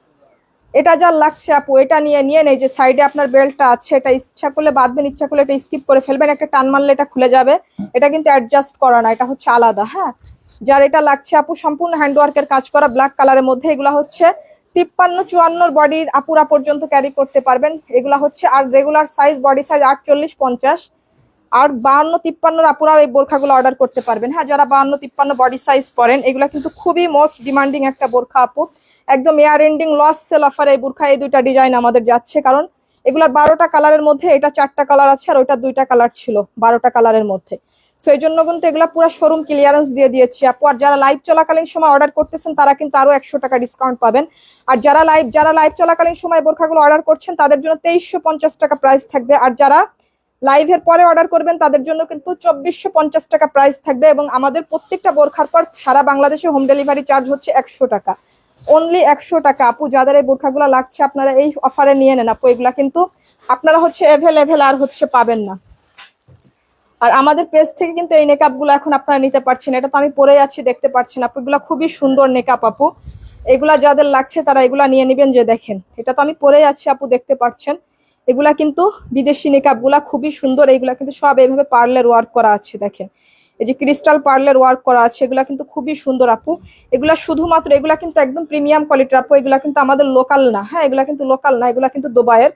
এটা যার লাগছে আপু এটা নিয়ে নেই, যে সাইডে আপনার বেল্টটা আছে, এটা ইচ্ছা করলে বাঁধবেন, ইচ্ছা করলে এটা স্কিপ করে ফেলবেন, একটা টান মারলে এটা খুলে যাবে, এটা কিন্তু অ্যাডজাস্ট করা না, এটা হচ্ছে আলাদা। হ্যাঁ, যার এটা লাগছে আপু, সম্পূর্ণ হ্যান্ডওয়ার্কের কাজ করা ব্ল্যাক কালারের মধ্যে, এগুলা হচ্ছে 53-54 বডির আপুরা পর্যন্ত ক্যারি করতে পারবেন এগুলা হচ্ছে। আর রেগুলার সাইজ, বডি সাইজ 48-50, আর 52-53 আপুরাও এই বোরখাগুলো অর্ডার করতে পারবেন। হ্যাঁ, যারা 52-53 বডি সাইজ পরেন, এগুলা কিন্তু খুবই মোস্ট ডিমান্ডিং একটা বোরখা আপু, একদম year ending loss sale offer এই বোরখা। এই দুইটা ডিজাইন আমাদের যাচ্ছে, কারণ এগুলার 12টা কালারের মধ্যে এটা 4টা কালার আছে, আর ওইটা 2টা কালার ছিল 12টা কালারের মধ্যে। সো এই জন্য কিন্তু এগুলা পুরো শোরুম ক্লিয়ারেন্স দিয়ে দিয়েছি আপু। আর যারা লাইভ চলাকালীন সময় অর্ডার করতেছেন তারা কিন্তু আরো 100 টাকা ডিসকাউন্ট পাবেন। আর যারা লাইভ চলাকালীন সময় বোরখাগুলো অর্ডার করছেন তাদের জন্য 2350 টাকা প্রাইস থাকবে। আর যারা লাইভের পরে অর্ডার করবেন তাদের জন্য কিন্তু 2450 টাকা প্রাইস থাকবে। এবং আমাদের প্রত্যেকটা বোরখার পর সারা বাংলাদেশে হোম ডেলিভারি চার্জ হচ্ছে 100 টাকা, অনলি 100 টাকা আপু। যাদের এই বোরখাগুলো লাগছে আপনারা এই অফারে নিয়ে নেন আপু, এগুলা কিন্তু আপনারা হচ্ছে এভেলেবেল আর হচ্ছে পাবেন না। আর আমাদের পেজ থেকে কিন্তু এই নেকআপ গুলো এখন আপনারা নিতে পারছেন, এটা তো আমি পরে আছি দেখতে পাচ্ছেন আপু, এগুলা খুবই সুন্দর নেকআপ আপু, এগুলা যাদের লাগছে তারা এগুলা নিয়ে নেবেন। যে দেখেন এটা তো আমি পরে আছি আপু, দেখতে পাচ্ছেন এগুলা কিন্তু বিদেশি নেকআপ গুলা, খুবই সুন্দর। এগুলা কিন্তু সব এইভাবে পার্লের ওয়ার্ক করা আছে, দেখেন এই যে ক্রিস্টাল পার্লের ওয়ার্ক করা আছে, এগুলা কিন্তু খুবই সুন্দর আপু। এগুলা শুধুমাত্র, এগুলা কিন্তু একদম প্রিমিয়াম কোয়ালিটির আপু, এগুলা কিন্তু আমাদের লোকাল না। হ্যাঁ, এগুলা কিন্তু লোকাল না, এগুলা কিন্তু দুবাইয়ের।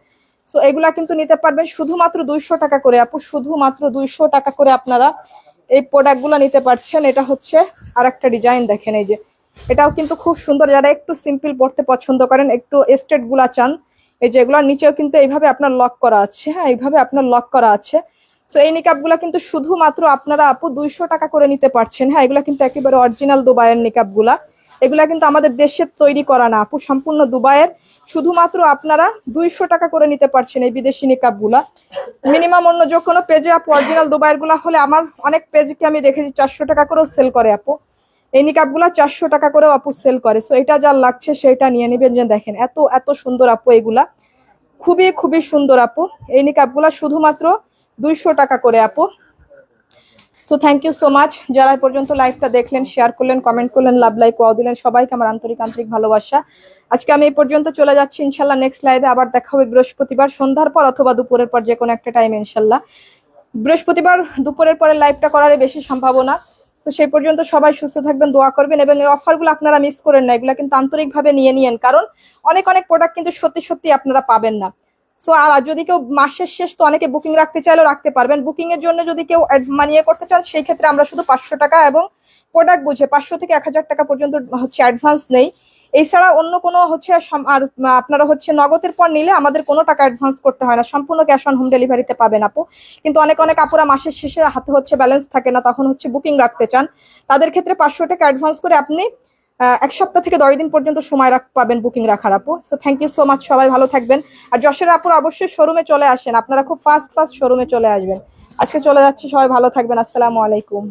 সো এগুলা কিন্তু নিতে পারবেন শুধুমাত্র 200 টাকা করে আপু, শুধুমাত্র 200 টাকা করে আপনারা এই প্রোডাক্ট গুলা নিতে পারছেন। এটা হচ্ছে আর একটা ডিজাইন, দেখেন এই যে এটাও কিন্তু খুব সুন্দর। যারা একটু সিম্পল পড়তে পছন্দ করেন, একটু স্টেট গুলা চান, এই যে এগুলোর নিচেও কিন্তু এইভাবে আপনার লক করা আছে। হ্যাঁ, এইভাবে আপনার লক করা আছে। সো এই নিকাপ গুলা কিন্তু শুধুমাত্র আপনারা আপু 200 টাকা করে নিতে পারছেন। হ্যাঁ, এগুলা কিন্তু একেবারে অরিজিনাল দুবাইয়ের নিকাপ গুলা, এগুলা কিন্তু আমাদের দেশের তৈরি করা না আপু, সম্পূর্ণ দুবাইয়ের। শুধুমাত্র আপনারা 200 টাকা করে নিতে পারছেন এই বিদেশি নিকাব গুলা। মিনিমাম অন্য যে কোনো পেজে আপু অরিজিনাল দুবাইয়ের গুলা হলে, আমার অনেক পেজকে আমি দেখেছি 400 টাকা করেও সেল করে আপু। এই নিকাব গুলা 400 টাকা করেও আপু সেল করে। সো এটা যার লাগছে সেটা নিয়ে নেবেন। যে দেখেন এত এত সুন্দর আপু, এগুলা খুবই খুবই সুন্দর আপু। এই নিকাব গুলা শুধুমাত্র 200 টাকা করে আপু। So thank you so much যারা এই পর্যন্ত লাইভটা দেখলেন, শেয়ার করলেন, কমেন্ট করলেন, লাভ লাইক ওয়াও দিলেন, সবাইকে আমার আন্তরিক আন্তরিক ভালোবাসা। আজকে আমি এই পর্যন্ত চলে যাচ্ছি, ইনশাল্লাহ নেক্সট লাইভে আবার দেখা হবে বৃহস্পতিবার সন্ধ্যার পর অথবা দুপুরের পর, যে কোনো একটা টাইমে ইনশাল্লাহ। বৃহস্পতিবার দুপুরের পরে লাইভটা করার বেশি সম্ভাবনা। তো সেই পর্যন্ত সবাই সুস্থ থাকবেন, দোয়া করবেন, এবং এই অফারগুলো আপনারা মিস করেন না। এগুলো কিন্তু আন্তরিকভাবে নিয়ে নিয়েন, কারণ অনেক অনেক প্রোডাক্ট কিন্তু সত্যি সত্যি আপনারা পাবেন না। সো আর যদি কেউ মাসের শেষ তো অনেকে বুকিং রাখতে চাইলেও রাখতে পারবেন। বুকিং এর জন্য যদি কেউ মানিয়ে করতে চান, সেই ক্ষেত্রে আমরা শুধু 500 টাকা এবং প্রোডাক্ট বুঝে 500 থেকে 1000 টাকা পর্যন্ত হচ্ছে অ্যাডভান্স নেই। এছাড়া অন্য কোনো হচ্ছে আর আপনারা হচ্ছে নগদের পর নিলে আমাদের কোনো টাকা অ্যাডভান্স করতে হয় না, সম্পূর্ণ ক্যাশ অন হোম ডেলিভারিতে পাবেন আপু। কিন্তু অনেক অনেক আপুরা মাসের শেষে হাতে হচ্ছে ব্যালেন্স থাকে না, তখন হচ্ছে বুকিং রাখতে চান, তাদের ক্ষেত্রে 500 টাকা অ্যাডভান্স করে আপনি 1 সপ্তাহ থেকে 10 দিন পর্যন্ত সময় পাবেন বুকিং রাখার আপু। So thank you so much, সবাই ভালো থাকবেন। আর যশোরের আপুর অবশ্যই শোরুমে চলে আসেন, আপনারা খুব ফাস্ট শোরুমে চলে আসবেন। আজকে চলে যাচ্ছি, সবাই ভালো থাকবেন, আসসালামু আলাইকুম।